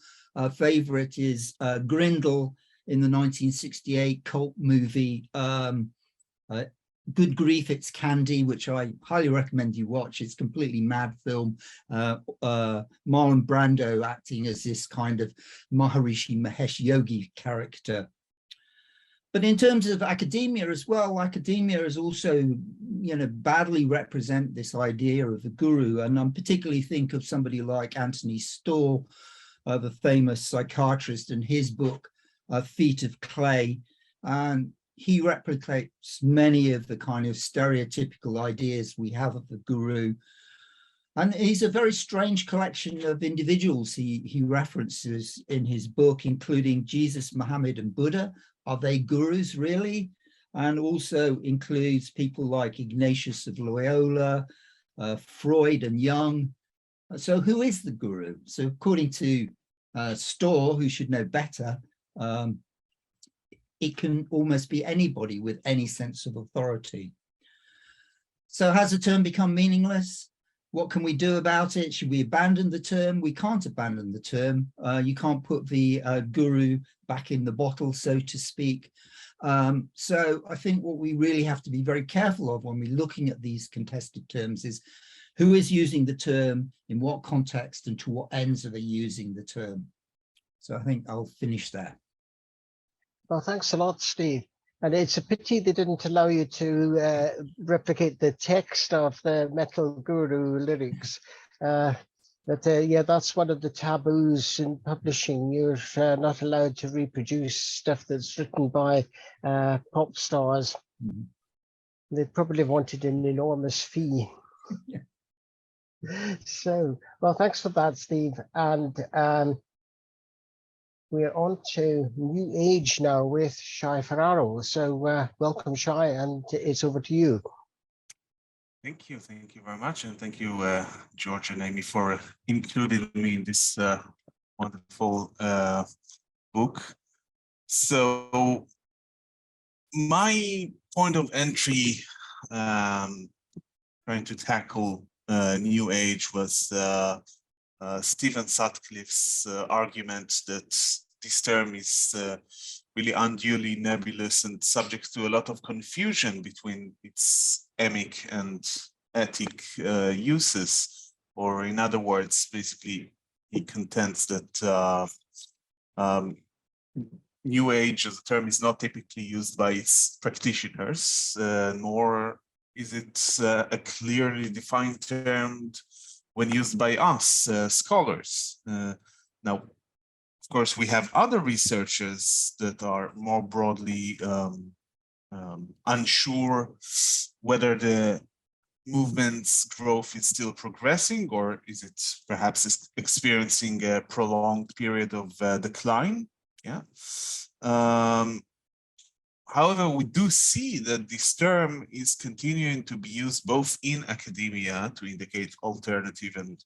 favorite is Grindel in the 1968 cult movie Good Grief, It's Candy, which I highly recommend you watch. It's a completely mad film. Marlon Brando acting as this kind of Maharishi Mahesh Yogi character. But in terms of academia as well, academia is also, you know, badly represent this idea of the guru. And I'm particularly think of somebody like Anthony Storr, the famous psychiatrist, and his book, Feet of Clay. And he replicates many of the kind of stereotypical ideas we have of the guru. And he's a very strange collection of individuals he references in his book, including Jesus, Muhammad, and Buddha. Are they gurus really? And also includes people like Ignatius of Loyola, Freud and Jung. So who is the guru? So according to Storr, who should know better, it can almost be anybody with any sense of authority. So has the term become meaningless? What can we do about it? Should we abandon the term? We can't abandon the term. You can't put the guru back in the bottle, so to speak. So I think what we really have to be very careful of when we're looking at these contested terms is who is using the term, in what context, and to what ends are they using the term. So I think I'll finish there. Well, thanks a lot, Steve. And it's a pity they didn't allow you to replicate the text of the Metal Guru lyrics. Yeah, that's one of the taboos in publishing. You're not allowed to reproduce stuff that's written by pop stars. Mm-hmm. They probably wanted an enormous fee. Yeah. So, well, thanks for that, Steve. And we're on to New Age now with Shai Ferraro. So welcome, Shai, and it's over to you. Thank you very much. And thank you, George and Amy, for including me in this wonderful book. So my point of entry trying to tackle New Age was Stephen Sutcliffe's argument that this term is really unduly nebulous and subject to a lot of confusion between its emic and ethic uses. Or in other words, basically, he contends that New Age as a term is not typically used by its practitioners, nor is it a clearly defined term when used by us, scholars. Now, of course, we have other researchers that are more broadly unsure whether the movement's growth is still progressing or is it perhaps experiencing a prolonged period of decline. Yeah. However, we do see that this term is continuing to be used both in academia to indicate alternative and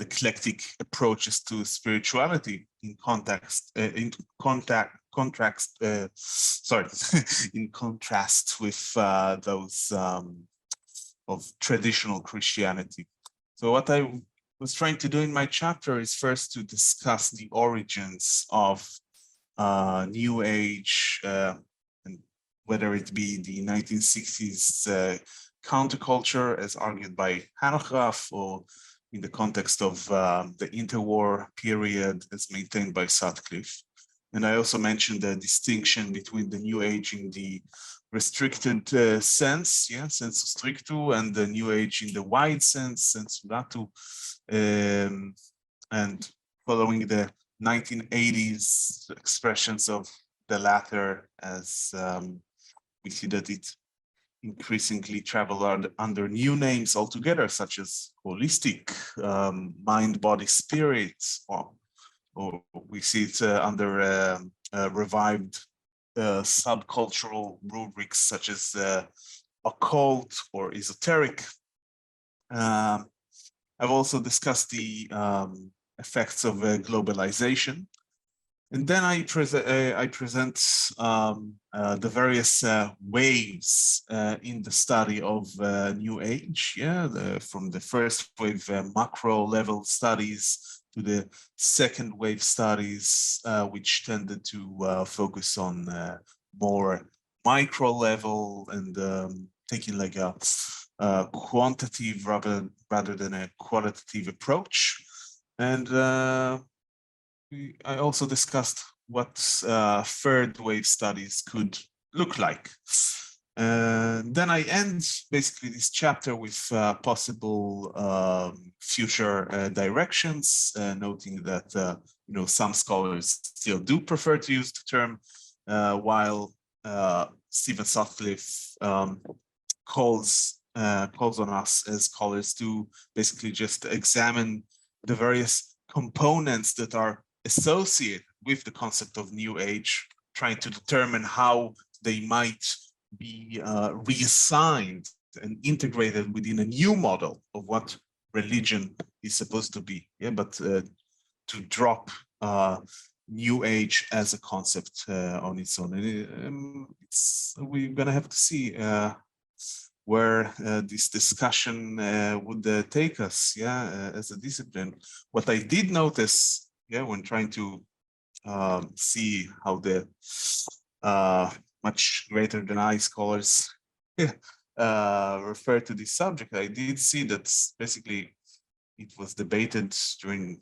eclectic approaches to spirituality in contrast with those of traditional Christianity. So what I was trying to do in my chapter is first to discuss the origins of New Age, and whether it be the 1960s counterculture as argued by Hanegraaff, or in the context of the interwar period as maintained by Sutcliffe. And I also mentioned the distinction between the New Age in the restricted sense, sensu stricto, and the New Age in the wide sense, sensu lato. And following the 1980s expressions of the latter, as we see that it increasingly traveled under new names altogether, such as holistic, mind, body, spirit, or we see it under revived subcultural rubrics such as occult or esoteric. I've also discussed the effects of globalization. And then I present the various waves in the study of New Age, from the first wave macro level studies to the second wave studies, which tended to focus on more micro level and taking like a quantitative rather than a qualitative approach. And I also discussed what third wave studies could look like. Then I end basically this chapter with possible future directions, noting that some scholars still do prefer to use the term, while Stephen Sutcliffe calls on us as scholars to basically just examine the various components that are associated with the concept of New Age, trying to determine how they might be reassigned and integrated within a new model of what religion is supposed to be. But to drop New Age as a concept on its own. And we're gonna have to see where this discussion would take us, as a discipline. What I did notice, when trying to see how the much greater than I scholars refer to this subject, I did see that basically it was debated during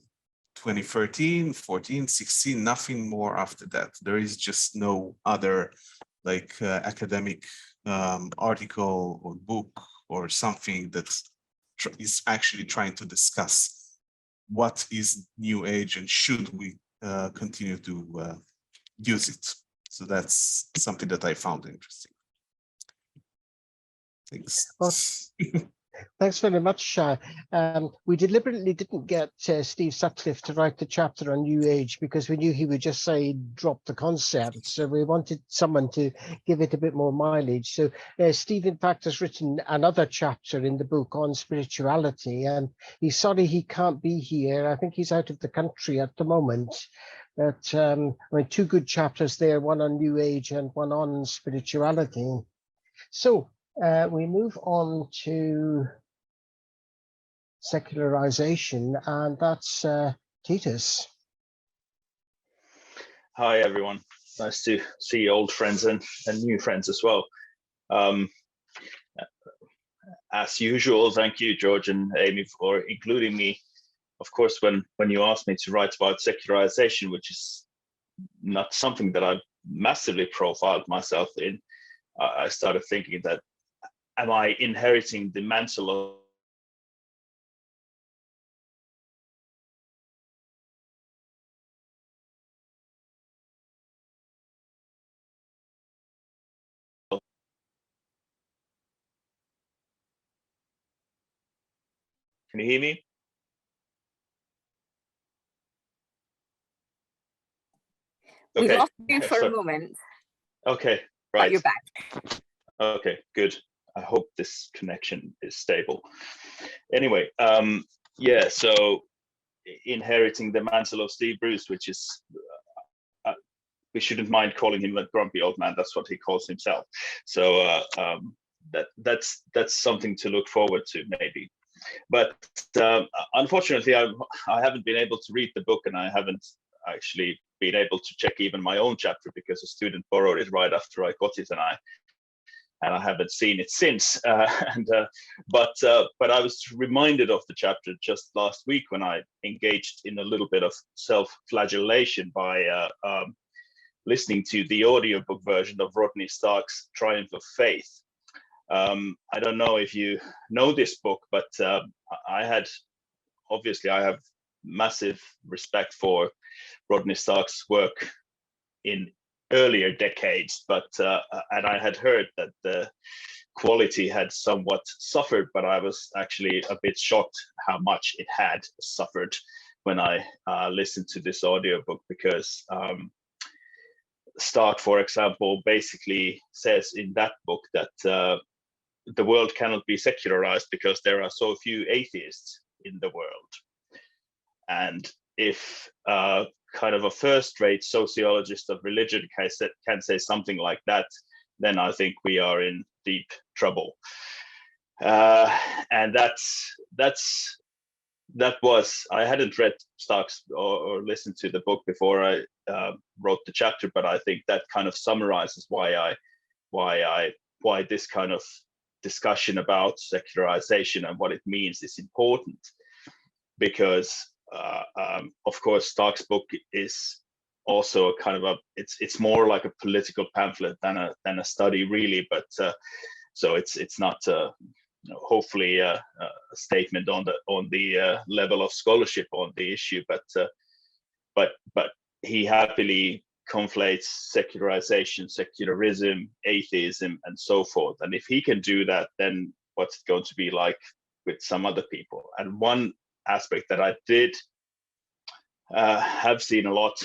2013, 14, 16, nothing more after that. There is just no other like academic article or book or something that is actually trying to discuss what is New Age and should we continue to use it. So that's something that I found interesting. Thanks. Well, thanks very much. We deliberately didn't get Steve Sutcliffe to write the chapter on New Age because we knew he would just say drop the concept. So we wanted someone to give it a bit more mileage. So Steve, in fact, has written another chapter in the book on spirituality, and he's sorry he can't be here. I think he's out of the country at the moment. But I mean, two good chapters there, one on New Age and one on spirituality. So we move on to secularization, and that's Titus. Hi, everyone. Nice to see old friends and new friends as well. As usual, thank you, George and Amy, for including me. Of course, when you asked me to write about secularization, which is not something that I've massively profiled myself in, I started thinking that, am I inheriting the mantle of Can you hear me? We Okay. lost you for a moment. Okay, But right. you're back. Okay, good. I hope this connection is stable. Anyway, yeah, so inheriting the mantle of Steve Bruce, which is, we shouldn't mind calling him a grumpy old man. That's what he calls himself. So that's something to look forward to, maybe. But unfortunately, I haven't been able to read the book, and I haven't actually been able to check even my own chapter because a student borrowed it right after I got it, and I and I haven't seen it since. But I was reminded of the chapter just last week when I engaged in a little bit of self-flagellation by listening to the audiobook version of Rodney Stark's Triumph of Faith. I don't know if you know this book, but I have massive respect for Rodney Stark's work in earlier decades, but and I had heard that the quality had somewhat suffered, but I was actually a bit shocked how much it had suffered when I listened to this audiobook, because Stark, for example, basically says in that book that the world cannot be secularized because there are so few atheists in the world. And if kind of a first-rate sociologist of religion can say something like that, then I think we are in deep trouble. And I hadn't read Stark's or listened to the book before I wrote the chapter, but I think that kind of summarizes why this kind of discussion about secularization and what it means is important, because of course Stark's book is also a kind of it's more like a political pamphlet than a study really, but so it's not hopefully a statement on the level of scholarship on the issue, but he happily conflates secularization, secularism, atheism, and so forth. And if he can do that, then what's it going to be like with some other people? And one aspect that I did have seen a lot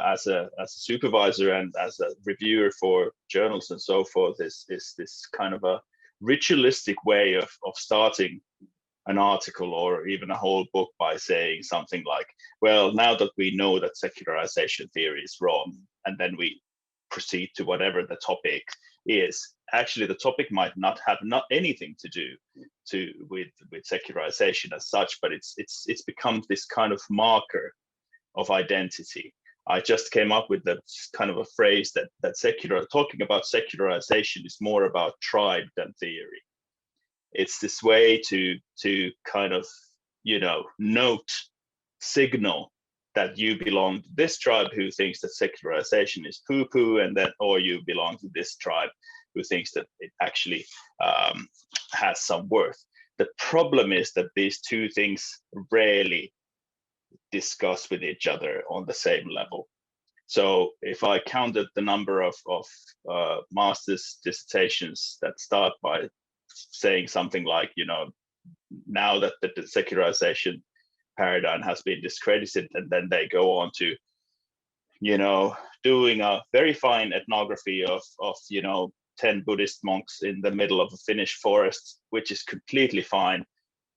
as a supervisor and as a reviewer for journals and so forth is this kind of a ritualistic way of starting an article or even a whole book by saying something like, well, now that we know that secularization theory is wrong, and then we proceed to whatever the topic is. Actually, the topic might not have anything to do with secularization as such, but it's become this kind of marker of identity. I just came up with the kind of a phrase that talking about secularization is more about tribe than theory. It's this way to kind of, signal that you belong to this tribe who thinks that secularization is poo-poo, and then, or you belong to this tribe who thinks that it actually has some worth. The problem is that these two things rarely discuss with each other on the same level. So if I counted the number of master's dissertations that start by saying something like, now that the secularization paradigm has been discredited, and then they go on to, doing a very fine ethnography of 10 Buddhist monks in the middle of a Finnish forest, which is completely fine,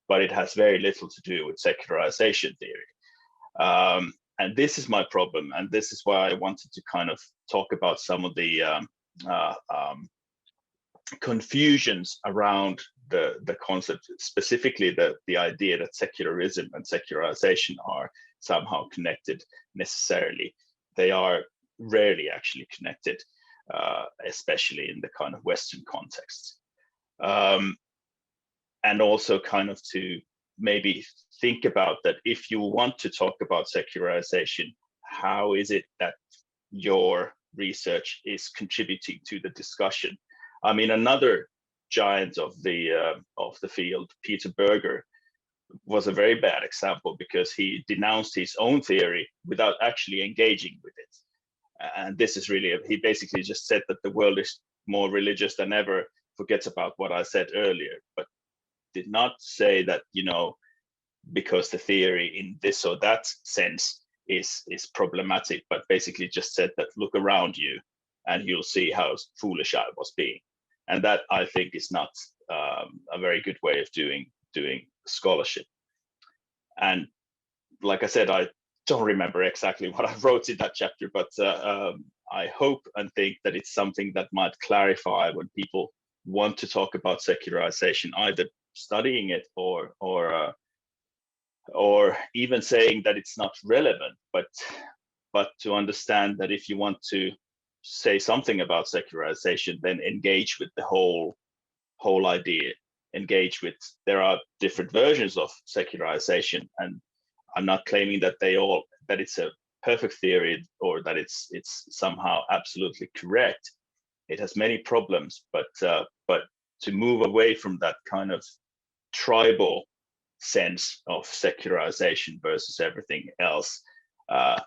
but it has very little to do with secularization theory. And this is my problem, and this is why I wanted to kind of talk about some of the confusions around the concept, specifically the idea that secularism and secularization are somehow connected necessarily. They are rarely actually connected, especially in the kind of Western context. And also kind of to maybe think about that if you want to talk about secularization, how is it that your research is contributing to the discussion? I mean, another giant of the field, Peter Berger, was a very bad example because he denounced his own theory without actually engaging with it. And this is really, he basically just said that the world is more religious than ever, forgets about what I said earlier, but did not say that, because the theory in this or that sense is problematic, but basically just said that look around you and you'll see how foolish I was being. And that, I think, is not a very good way of doing scholarship. And like I said, I don't remember exactly what I wrote in that chapter, but I hope and think that it's something that might clarify when people want to talk about secularization, either studying it or even saying that it's not relevant, but to understand that if you want to say something about secularization, then engage with the whole idea. Engage with, there are different versions of secularization, and I'm not claiming that that it's a perfect theory or that it's somehow absolutely correct. It has many problems, but to move away from that kind of tribal sense of secularization versus everything else,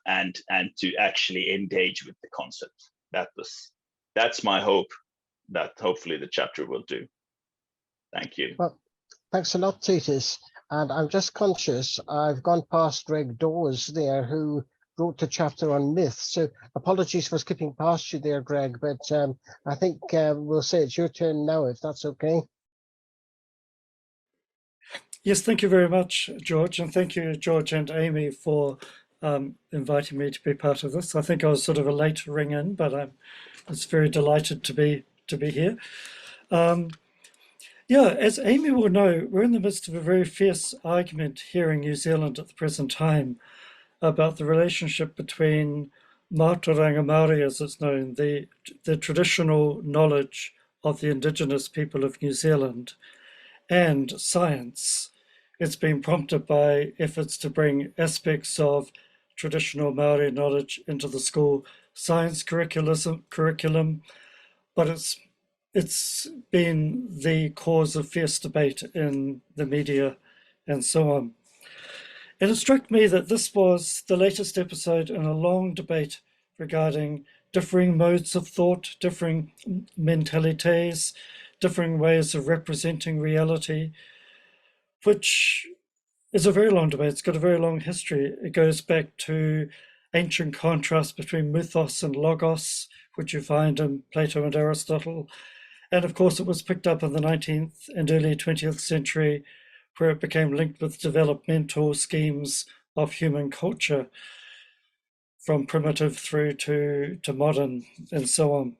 and to actually engage with the concept. That's my hope, that hopefully the chapter will do. Thank you. Well, thanks a lot, Titus. And I'm just conscious I've gone past Greg Dawes there, who wrote the chapter on myth. So apologies for skipping past you there, Greg, but I think we'll say it's your turn now, if that's okay. Yes, thank you very much, George. And thank you, George and Amy, for inviting me to be part of this. I think I was sort of a late ring in, but I'm very delighted to be here. Yeah, as Amy will know, we're in the midst of a very fierce argument here in New Zealand at the present time about the relationship between Mātauranga Māori, as it's known, the traditional knowledge of the Indigenous people of New Zealand, and science. It's been prompted by efforts to bring aspects of traditional Māori knowledge into the school science curriculum, but it's been the cause of fierce debate in the media and so on. And it struck me that this was the latest episode in a long debate regarding differing modes of thought, differing mentalities, differing ways of representing reality, which is a very long debate. It's got a very long history. It goes back to ancient contrast between mythos and logos, which you find in Plato and Aristotle. And of course, it was picked up in the 19th and early 20th century, where it became linked with developmental schemes of human culture, from primitive through to modern and so on.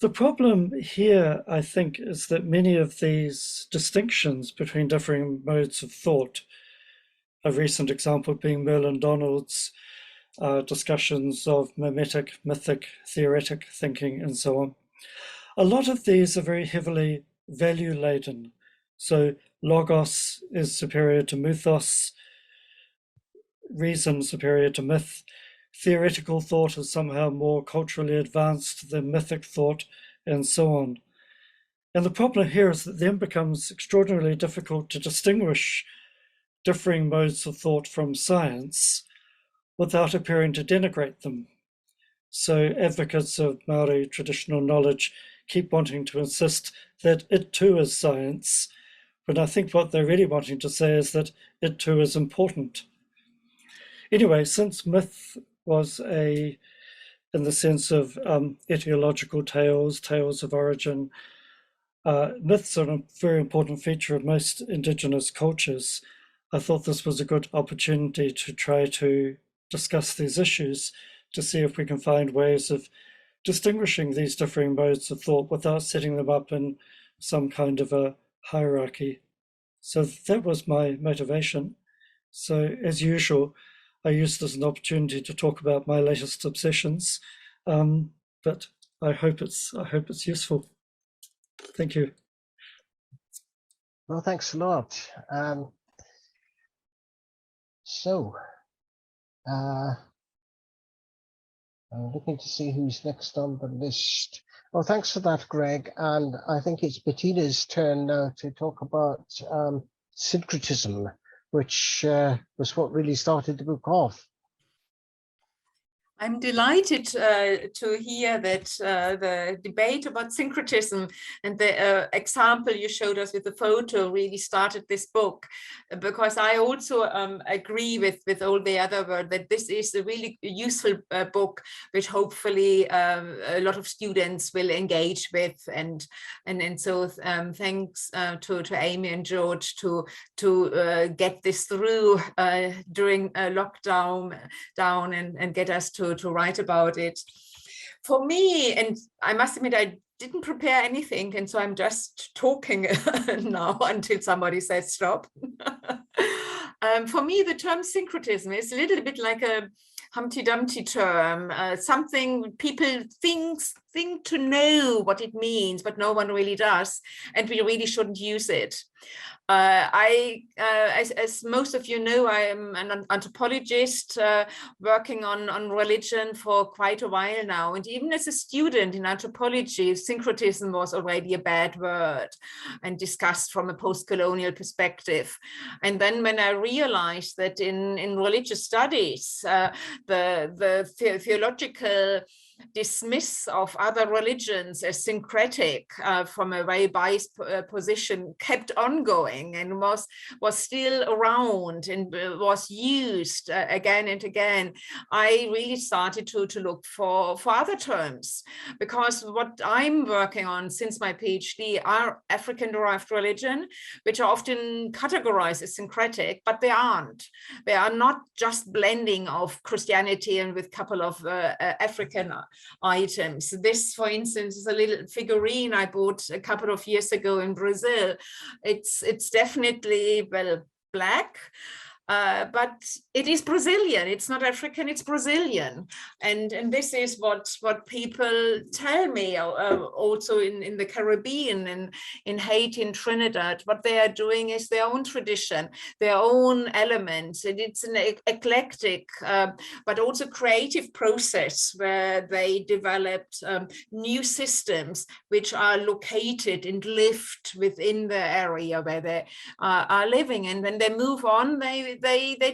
The problem here, I think, is that many of these distinctions between differing modes of thought, a recent example being Merlin Donald's discussions of mimetic, mythic, theoretic thinking, and so on. A lot of these are very heavily value-laden. So logos is superior to mythos, reason superior to myth. Theoretical thought is somehow more culturally advanced than mythic thought, and so on. And the problem here is that then becomes extraordinarily difficult to distinguish differing modes of thought from science without appearing to denigrate them. So advocates of Maori traditional knowledge keep wanting to insist that it too is science, when I think what they're really wanting to say is that it too is important. Anyway, since myth was in the sense of etiological tales of origin, myths are a very important feature of most Indigenous cultures. I thought this was a good opportunity to try to discuss these issues, to see if we can find ways of distinguishing these differing modes of thought without setting them up in some kind of a hierarchy. So that was my motivation. So as usual, I used this as an opportunity to talk about my latest obsessions, but I hope it's useful. Thank you. Well, thanks a lot. I'm looking to see who's next on the list. Oh, thanks for that, Greg. And I think it's Bettina's turn now to talk about syncretism, which was what really started the book off. I'm delighted to hear that the debate about syncretism and the example you showed us with the photo really started this book, because I also agree with all the other word that this is a really useful book, which hopefully a lot of students will engage with, and so thanks to Amy and George to get this through during lockdown and get us to write about it. For me, and I must admit, I didn't prepare anything, and so I'm just talking now until somebody says stop. For me, the term syncretism is a little bit like Humpty Dumpty term, something people think to know what it means, but no one really does, and we really shouldn't use it. As most of you know, I am an anthropologist working on religion for quite a while now. And even as a student in anthropology, syncretism was already a bad word and discussed from a post-colonial perspective. And then when I realized that in religious studies, the theological dismiss of other religions as syncretic from a very biased position kept ongoing and was still around and was used again and again, I really started to look for other terms, because what I'm working on since my PhD are African-derived religion, which are often categorized as syncretic, but they aren't. They are not just blending of Christianity and with a couple of African items. This, for instance, is a little figurine I bought a couple of years ago in Brazil. It's definitely, well, black, but it is Brazilian. It's not African, it's Brazilian. And this is what people tell me also in the Caribbean and in Haiti and Trinidad. What they are doing is their own tradition, their own elements. And it's an eclectic, but also creative process where they developed new systems which are located and lived within the area where they are living. And when they move on, they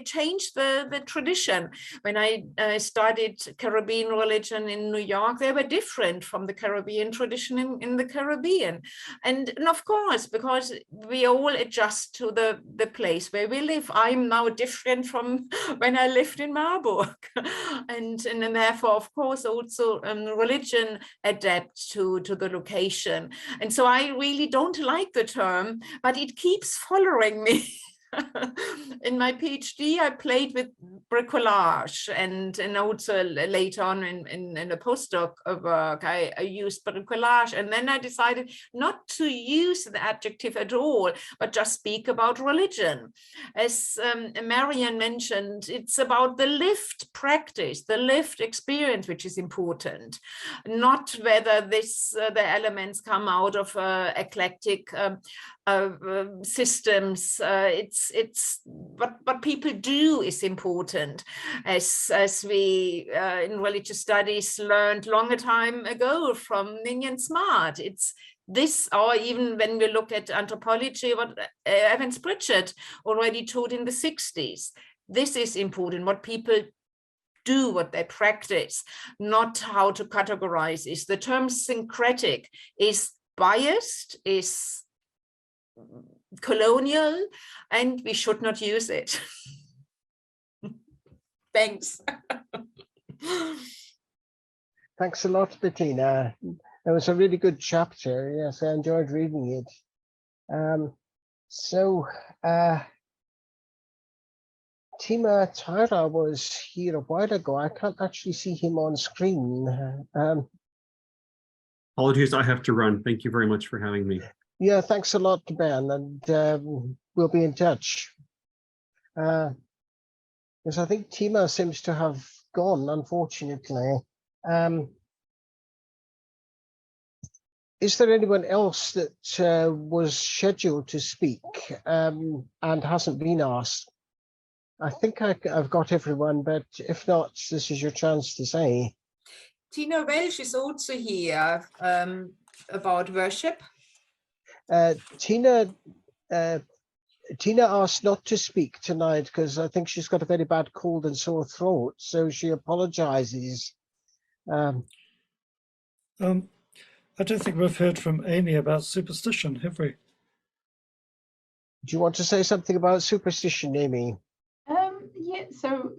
change the tradition. When I studied Caribbean religion in New York, they were different from the Caribbean tradition in the Caribbean. And of course, because we all adjust to the place where we live. I'm now different from when I lived in Marburg. and therefore, of course, also religion adapts to the location. And so I really don't like the term, but it keeps following me. In my PhD, I played with bricolage, and also later on in a postdoc work, I used bricolage. And then I decided not to use the adjective at all, but just speak about religion. As Marian mentioned, it's about the lived practice, the lived experience, which is important, not whether the elements come out of eclectic systems. It's what people do is important, as we in religious studies learned longer time ago from Ninian Smart. It's this, or even when we look at anthropology, what Evans Pritchard already taught in the 60s. This is important, what people do, what they practice, not how to categorize. Is the term syncretic is biased, is colonial, and we should not use it. Thanks. Thanks a lot, Bettina. It was a really good chapter. Yes, I enjoyed reading it. Tima Tyra was here a while ago. I can't actually see him on screen. Apologies, I have to run. Thank you very much for having me. Yeah, thanks a lot, Ben, and we'll be in touch. Because I think Tima seems to have gone, unfortunately. Is there anyone else that was scheduled to speak and hasn't been asked? I think I've got everyone, but if not, this is your chance to say. Tina Welsh is also here about worship. Tina asked not to speak tonight because I think she's got a very bad cold and sore throat, so she apologizes. I don't think we've heard from Amy about superstition, have we? Do you want to say something about superstition, Amy? So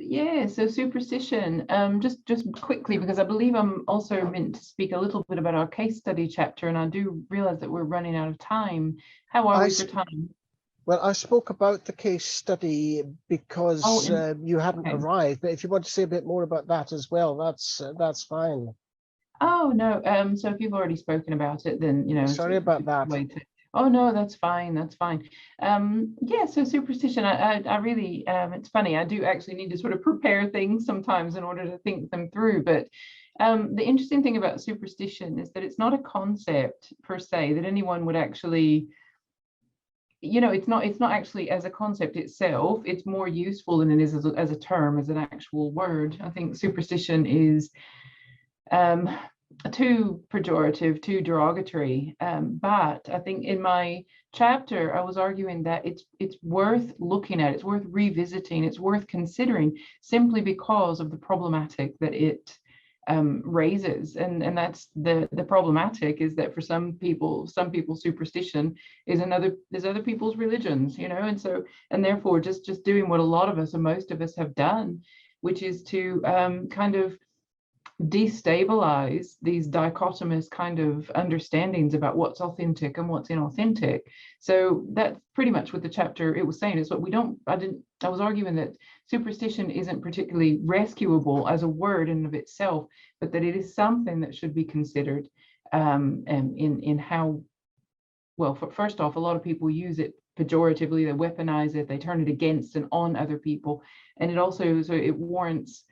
superstition, just quickly, because I believe I'm also meant to speak a little bit about our case study chapter, and I do realize that we're running out of time. How are we for time? Well, I spoke about the case study because you hadn't arrived, but if you want to say a bit more about that as well, that's fine. Oh no, so if you've already spoken about it, then Sorry about that. Oh no, that's fine. That's fine. Yeah, so superstition, I really, it's funny, I do actually need to sort of prepare things sometimes in order to think them through. But the interesting thing about superstition is that it's not a concept per se that anyone would actually, you know, it's not actually as a concept itself. It's more useful than it is as a term, as an actual word. I think superstition is too pejorative, too derogatory. But I think in my chapter, I was arguing that it's worth looking at, it's worth revisiting, it's worth considering simply because of the problematic that it raises. And that's the problematic is that for some people superstition is other people's religions, you know, and therefore just doing what a lot of us or most of us have done, which is to kind of destabilize these dichotomous kind of understandings about what's authentic and what's inauthentic. So that's pretty much what the chapter it was saying is what I was arguing that superstition isn't particularly rescuable as a word in and of itself, but that it is something that should be considered in how, well, first off, a lot of people use it pejoratively, they weaponize it, they turn it against and on other people, and it also, so it warrants,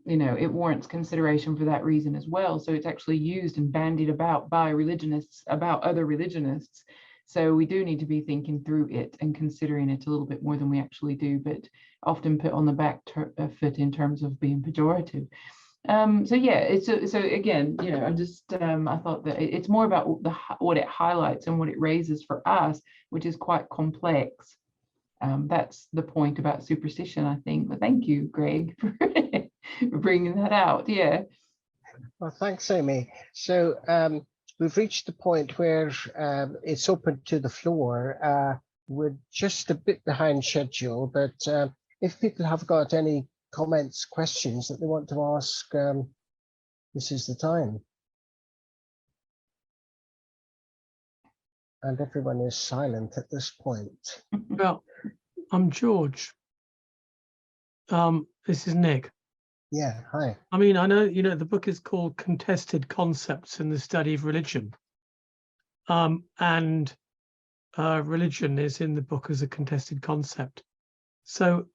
you know, it warrants consideration for that reason as well. So it's actually used and bandied about by religionists about other religionists. So we do need to be thinking through it and considering it a little bit more than we actually do, but often put on the back foot in terms of being pejorative. So yeah, so again, you know, I thought that it's more about what it highlights and what it raises for us, which is quite complex. That's the point about superstition, I think. But thank you, Greg, for bringing that out. Yeah. Well, thanks, Amy. So we've reached the point where it's open to the floor. We're just a bit behind schedule, but if people have got any comments, questions that they want to ask, this is the time. And everyone is silent at this point. Well, I'm George. This is Nick. Yeah, hi. I mean, I know, you know, the book is called Contested Concepts in the Study of Religion. And religion is in the book as a contested concept. So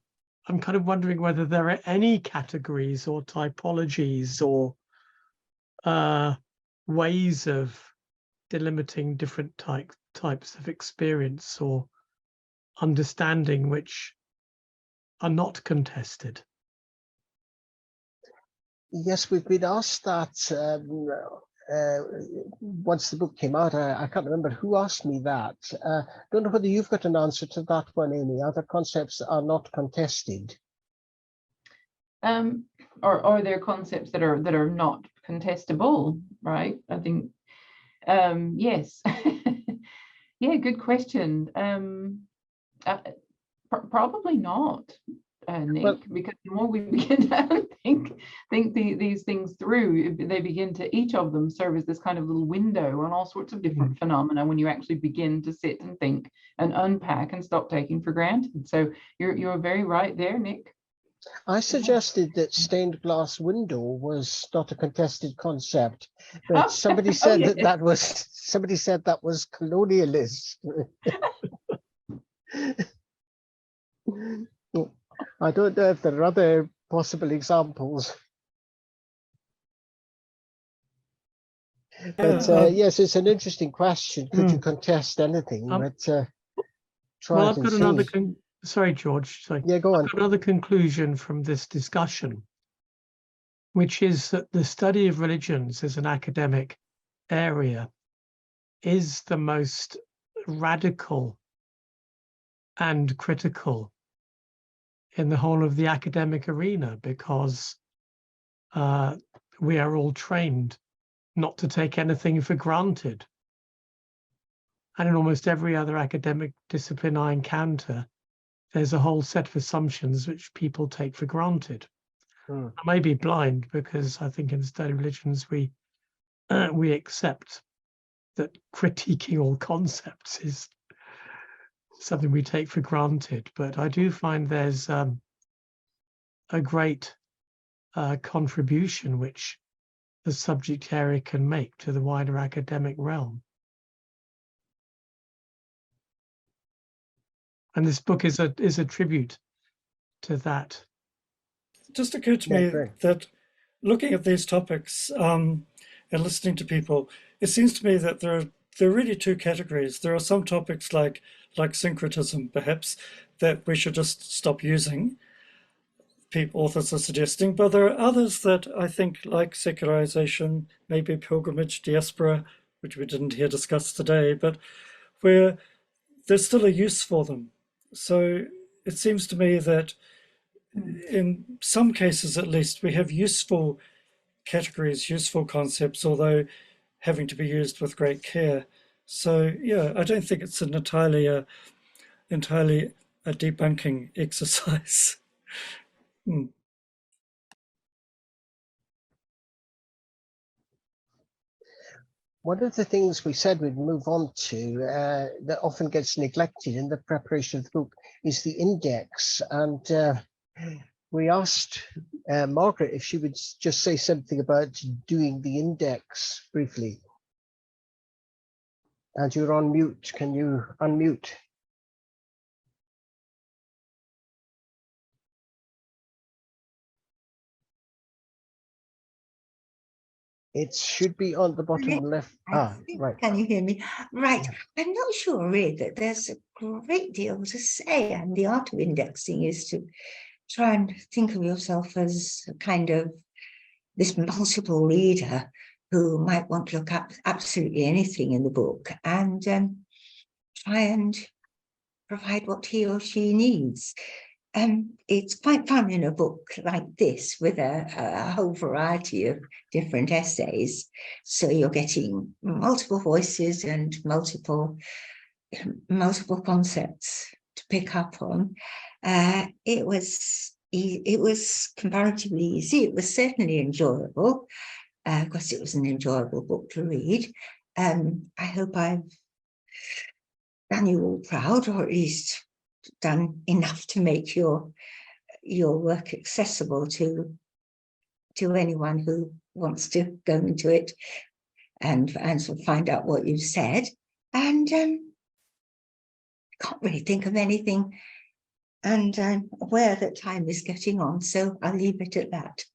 I'm kind of wondering whether there are any categories or typologies or ways of delimiting different types of experience or understanding which are not contested. Yes, we've been asked that once the book came out. I can't remember who asked me that. Don't know whether you've got an answer to that one, Amy. Other concepts are not contested. Or are there concepts that are not contestable, right? I think yes. Yeah, good question. Probably not, Nick, well, because the more we begin to think these things through, they begin to, each of them serve as this kind of little window on all sorts of different phenomena when you actually begin to sit and think and unpack and stop taking for granted. So you're very right there, Nick. I suggested that stained glass window was not a contested concept, but somebody said that was colonialist. I don't know if there are other possible examples. But yes, it's an interesting question. Could you contest anything? But well, I've got another. Sorry, George. Sorry. Yeah, go on. Another conclusion from this discussion, which is that the study of religions as an academic area is the most radical and critical in the whole of the academic arena, because we are all trained not to take anything for granted. And in almost every other academic discipline I encounter, there's a whole set of assumptions which people take for granted. I may be blind, because I think in the study of religions we accept that critiquing all concepts is something we take for granted. But I do find there's a great contribution which the subject area can make to the wider academic realm. And this book is a tribute to that. It just occurred to me that looking at these topics and listening to people, it seems to me that there are really two categories. There are some topics like syncretism, perhaps, that we should just stop using, authors are suggesting, but there are others that I think, like secularization, maybe pilgrimage, diaspora, which we didn't hear discussed today, but where there's still a use for them. So it seems to me that in some cases, at least, we have useful categories, useful concepts, although having to be used with great care. So yeah, I don't think it's an entirely a debunking exercise. One of the things we said we'd move on to that often gets neglected in the preparation of the book is the index. And we asked Margaret if she would just say something about doing the index briefly. And you're on mute. Can you unmute? It should be on the bottom left. Right. Can you hear me? Right. I'm not sure really that there's a great deal to say, and the art of indexing is to try and think of yourself as a kind of this multiple reader who might want to look up absolutely anything in the book and try and provide what he or she needs. It's quite fun in a book like this with a whole variety of different essays. So you're getting multiple voices and multiple concepts to pick up on. It was comparatively easy. It was certainly enjoyable, because it was an enjoyable book to read. I hope I've done you all proud, or at least done enough to make your work accessible to anyone who wants to go into it and sort of find out what you've said. And can't really think of anything, and I'm aware that time is getting on, so I'll leave it at that.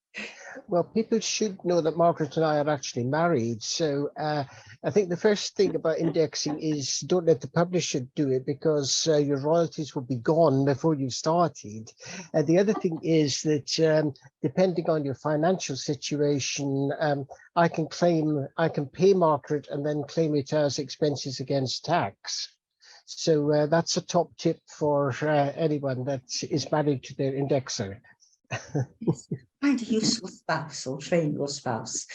Well, people should know that Margaret and I are actually married. So I think the first thing about indexing is don't let the publisher do it, because your royalties will be gone before you started. The other thing is that depending on your financial situation, I can pay Margaret and then claim it as expenses against tax. So that's a top tip for anyone that is married to their indexer. Find a useful spouse or train your spouse.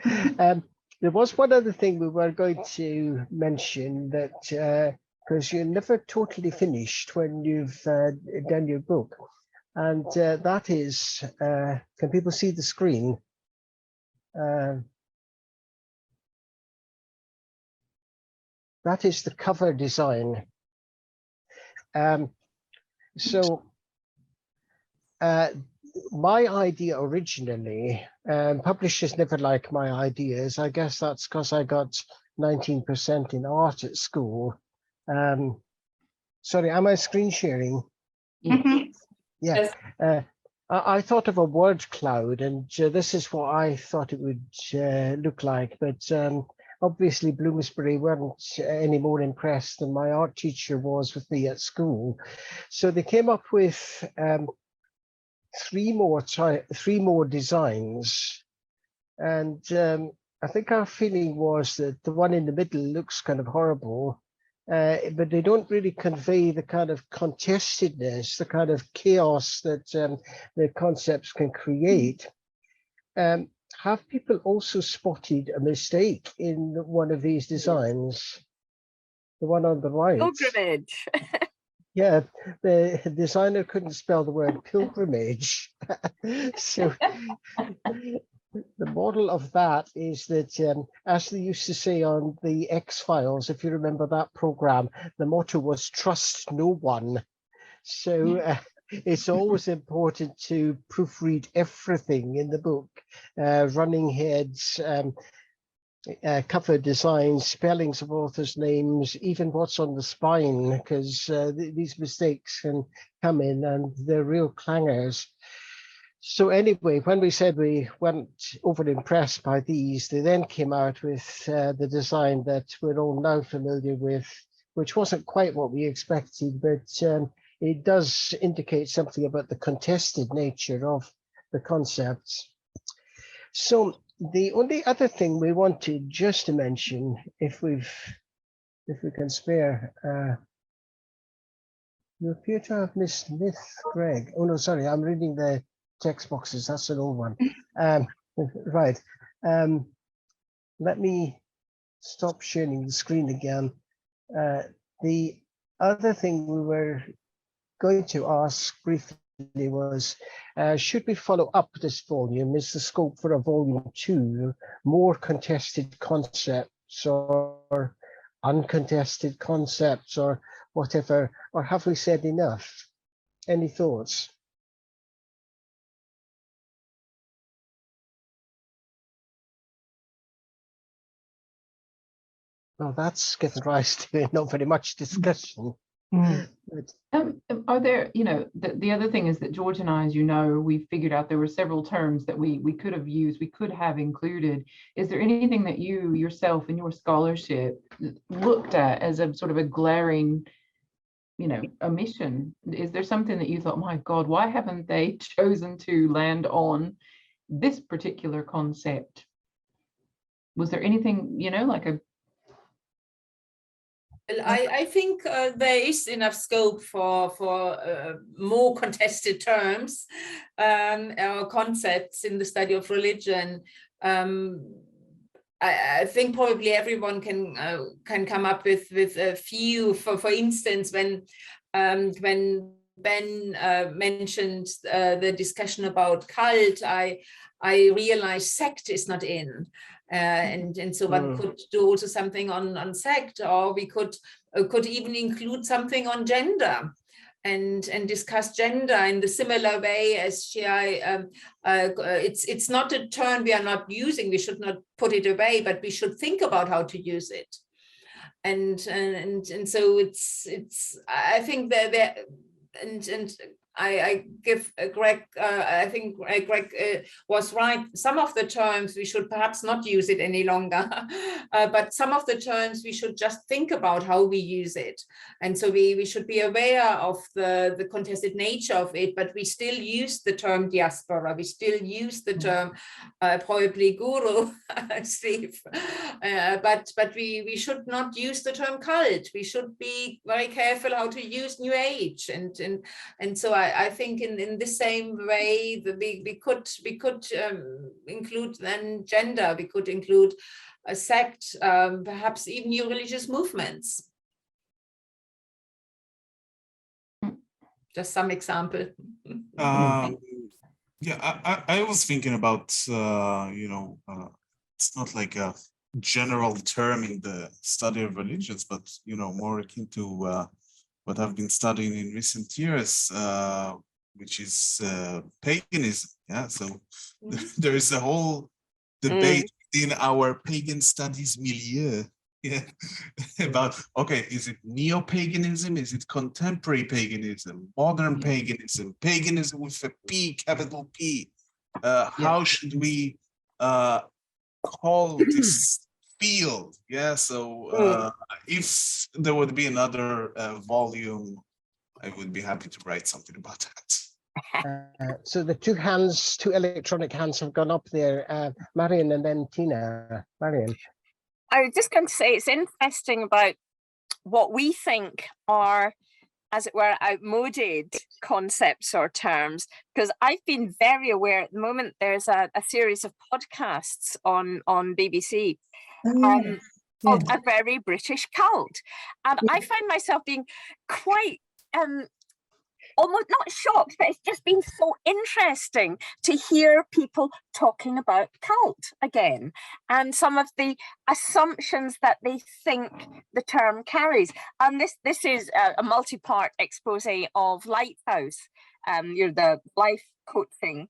There was one other thing we were going to mention, that because you're never totally finished when you've done your book, and that is, can people see the screen? That is the cover design. My idea originally, publishers never like my ideas. I guess that's because I got 19% in art at school. Sorry, am I screen sharing? Mm-hmm. Yeah. Yes. I thought of a word cloud, and this is what I thought it would look like. But obviously, Bloomsbury weren't any more impressed than my art teacher was with me at school. So they came up with three more designs, and I think our feeling was that the one in the middle looks kind of horrible, but they don't really convey the kind of contestedness, the kind of chaos that the concepts can create. Have people also spotted a mistake in one of these designs? The one on the right. Pilgrimage. Yeah, the designer couldn't spell the word pilgrimage. So the model of that is that, as they used to say on the X-Files, if you remember that program, the motto was trust no one. So it's always important to proofread everything in the book, running heads, cover designs, spellings of authors' names, even what's on the spine, because these mistakes can come in and they're real clangers. So anyway, when we said we weren't over impressed by these, they then came out with the design that we're all now familiar with, which wasn't quite what we expected, but it does indicate something about the contested nature of the concepts. So the only other thing we wanted just to mention, if we can spare, you appear to have missed Myth, Greg. Oh no, sorry, I'm reading the text boxes. That's an old one. Right. Let me stop sharing the screen again. The other thing we were going to ask briefly was, should we follow up this volume? Is the scope for a volume 2 more contested concepts or uncontested concepts or whatever, or have we said enough? Any thoughts? Well, that's given rise to not very much discussion. But Are there, the other thing is that George and I, as you know, we figured out there were several terms that we could have used, we could have included. Is there anything that you yourself in your scholarship looked at as a sort of a glaring, omission? Is there something that you thought, my God, why haven't they chosen to land on this particular concept? Was there anything, like a I think there is enough scope for more contested terms or concepts in the study of religion. I think probably everyone can come up with a few. For instance, when Ben mentioned the discussion about cult, I realized sect is not in. And so one could do also something on sect, or we could even include something on gender and discuss gender in the similar way as it's not a term we are not using. We should not put it away, but we should think about how to use it. And so it's I think that and I give Greg, I think Greg was right. Some of the terms we should perhaps not use it any longer, but some of the terms we should just think about how we use it. And so we should be aware of the contested nature of it, but we still use the term diaspora. We still use the term probably guru, Steve, but we should not use the term cult. We should be very careful how to use New Age, and so I think in the same way that we could include then gender. We could include a sect, perhaps even new religious movements. Just some example. Yeah, I was thinking about it's not like a general term in the study of religions, but more akin to what I've been studying in recent years, which is paganism. Yeah, so there is a whole debate in our pagan studies milieu. Yeah, about, okay, is it neo-paganism? Is it contemporary paganism? Modern paganism? Paganism with a P, capital P? How should we call this field? Yeah, so if there would be another volume, I would be happy to write something about that. So the two electronic hands have gone up there. Marion and then Tina. Marion. I was just going to say, it's interesting about what we think are, as it were, outmoded concepts or terms, because I've been very aware at the moment there's a series of podcasts on BBC called A Very British Cult. And I find myself being quite almost not shocked, but it's just been so interesting to hear people talking about cult again and some of the assumptions that they think the term carries. And this is a multi-part expose of Lighthouse, the life coaching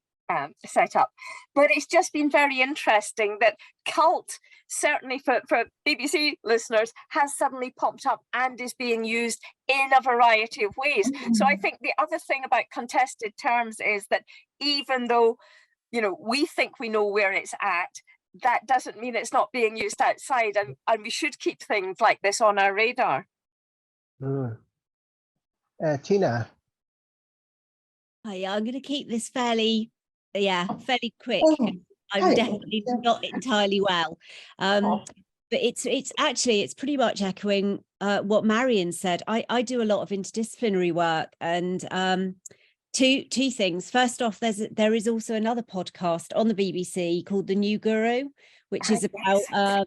set up. But it's just been very interesting that cult, certainly for BBC listeners, has suddenly popped up and is being used in a variety of ways. So I think the other thing about contested terms is that even though, you know, we think we know where it's at, that doesn't mean it's not being used outside, and we should keep things like this on our radar. Tina. Hi, I'm going to keep this fairly quick. I'm definitely not entirely well. But it's pretty much echoing what Marion said. I do a lot of interdisciplinary work, and two things. First off, there is also another podcast on the BBC called The New Guru, which is about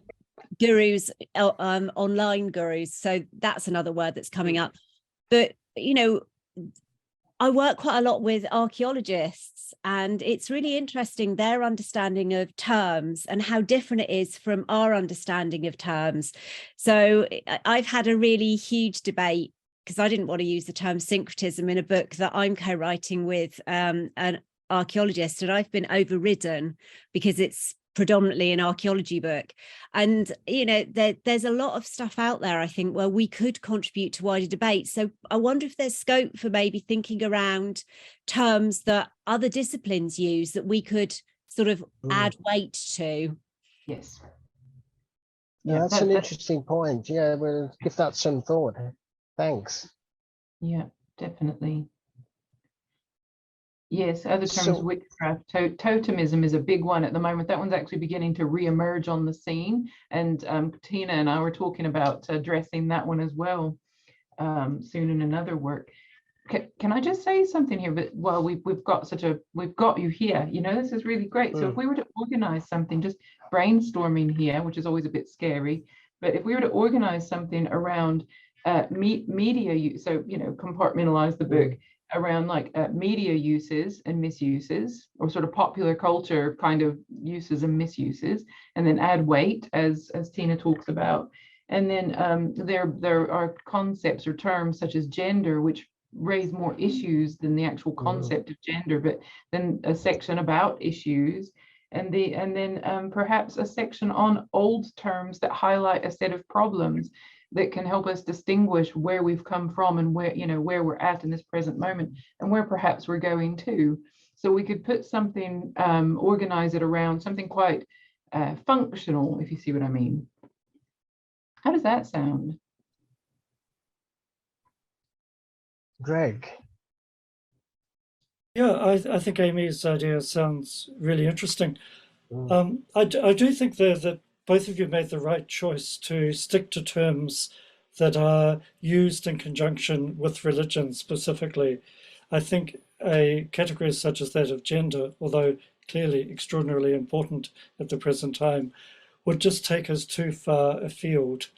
gurus, online gurus. So that's another word that's coming up. But, you know, I work quite a lot with archaeologists, and it's really interesting their understanding of terms and how different it is from our understanding of terms. So I've had a really huge debate, because I didn't want to use the term syncretism in a book that I'm co-writing with an archaeologist, and I've been overridden because it's predominantly an archaeology book. And, you know, there's a lot of stuff out there, I think, where we could contribute to wider debate. So I wonder if there's scope for maybe thinking around terms that other disciplines use that we could sort of add weight to. Yes. Yeah, that's an interesting point. Yeah, we'll give that some thought. Thanks. Yeah, definitely. Yes, other terms, witchcraft, totemism is a big one at the moment. That one's actually beginning to re-emerge on the scene, and Tina and I were talking about addressing that one as well soon in another work. Can I just say something here? But well, we've got you here. You know, this is really great. So if we were to organize something, just brainstorming here, which is always a bit scary, but if we were to organize something around media use, so you know, compartmentalize the book around like media uses and misuses, or sort of popular culture kind of uses and misuses, and then add weight as Tina talks about. And then there are concepts or terms such as gender, which raise more issues than the actual concept of gender, but then a section about issues, and then perhaps a section on old terms that highlight a set of problems that can help us distinguish where we've come from and where, you know, where we're at in this present moment and where perhaps we're going to. So we could put something, organize it around something quite functional, if you see what I mean. How does that sound? Greg. Yeah, I think Amy's idea sounds really interesting. I do think that both of you made the right choice to stick to terms that are used in conjunction with religion specifically. I think a category such as that of gender, although clearly extraordinarily important at the present time, would just take us too far afield.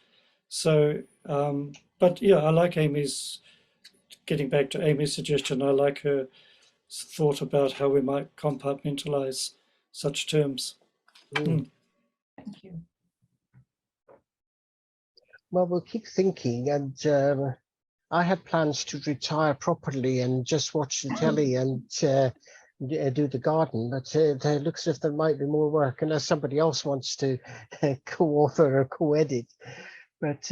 So, but yeah, I like Amy's, getting back to Amy's suggestion, I like her thought about how we might compartmentalize such terms. Thank you. Well, we'll keep thinking, and I had plans to retire properly and just watch the telly and do the garden, but it looks as if there might be more work unless somebody else wants to co-author or co-edit. But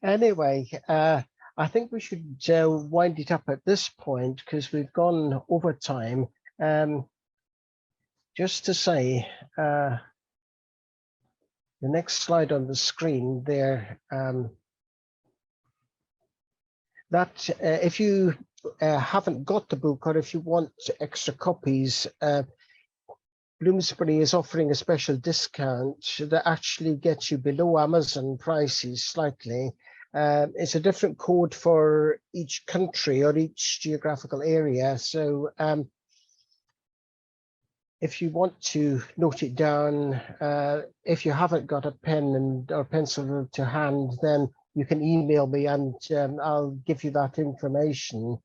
anyway, I think we should wind it up at this point because we've gone over time. Just to say, the next slide on the screen there, that if you haven't got the book or if you want extra copies, Bloomsbury is offering a special discount that actually gets you below Amazon prices slightly. It's a different code for each country or each geographical area. So if you want to note it down, if you haven't got a pen or pencil to hand, then you can email me and I'll give you that information.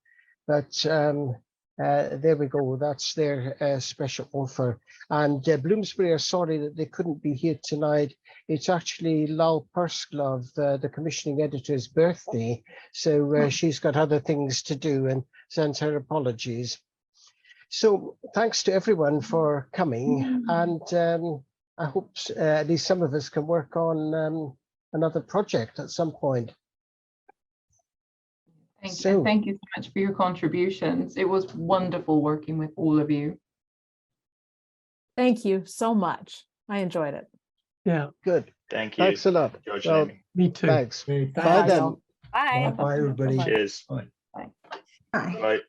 But there we go, that's their special offer. And Bloomsbury are sorry that they couldn't be here tonight. It's actually Lal Pursglove, the commissioning editor's birthday. So she's got other things to do and sends her apologies. So thanks to everyone for coming, and I hope at least some of us can work on another project at some point. Thank you so much for your contributions. It was wonderful working with all of you. Thank you so much. I enjoyed it. Yeah. Good. Thank you. Thanks a lot. George Well, and Amy. Me too. thanks. Okay, Bye thanks. then. Bye. Bye, everybody. Cheers. Bye. Bye.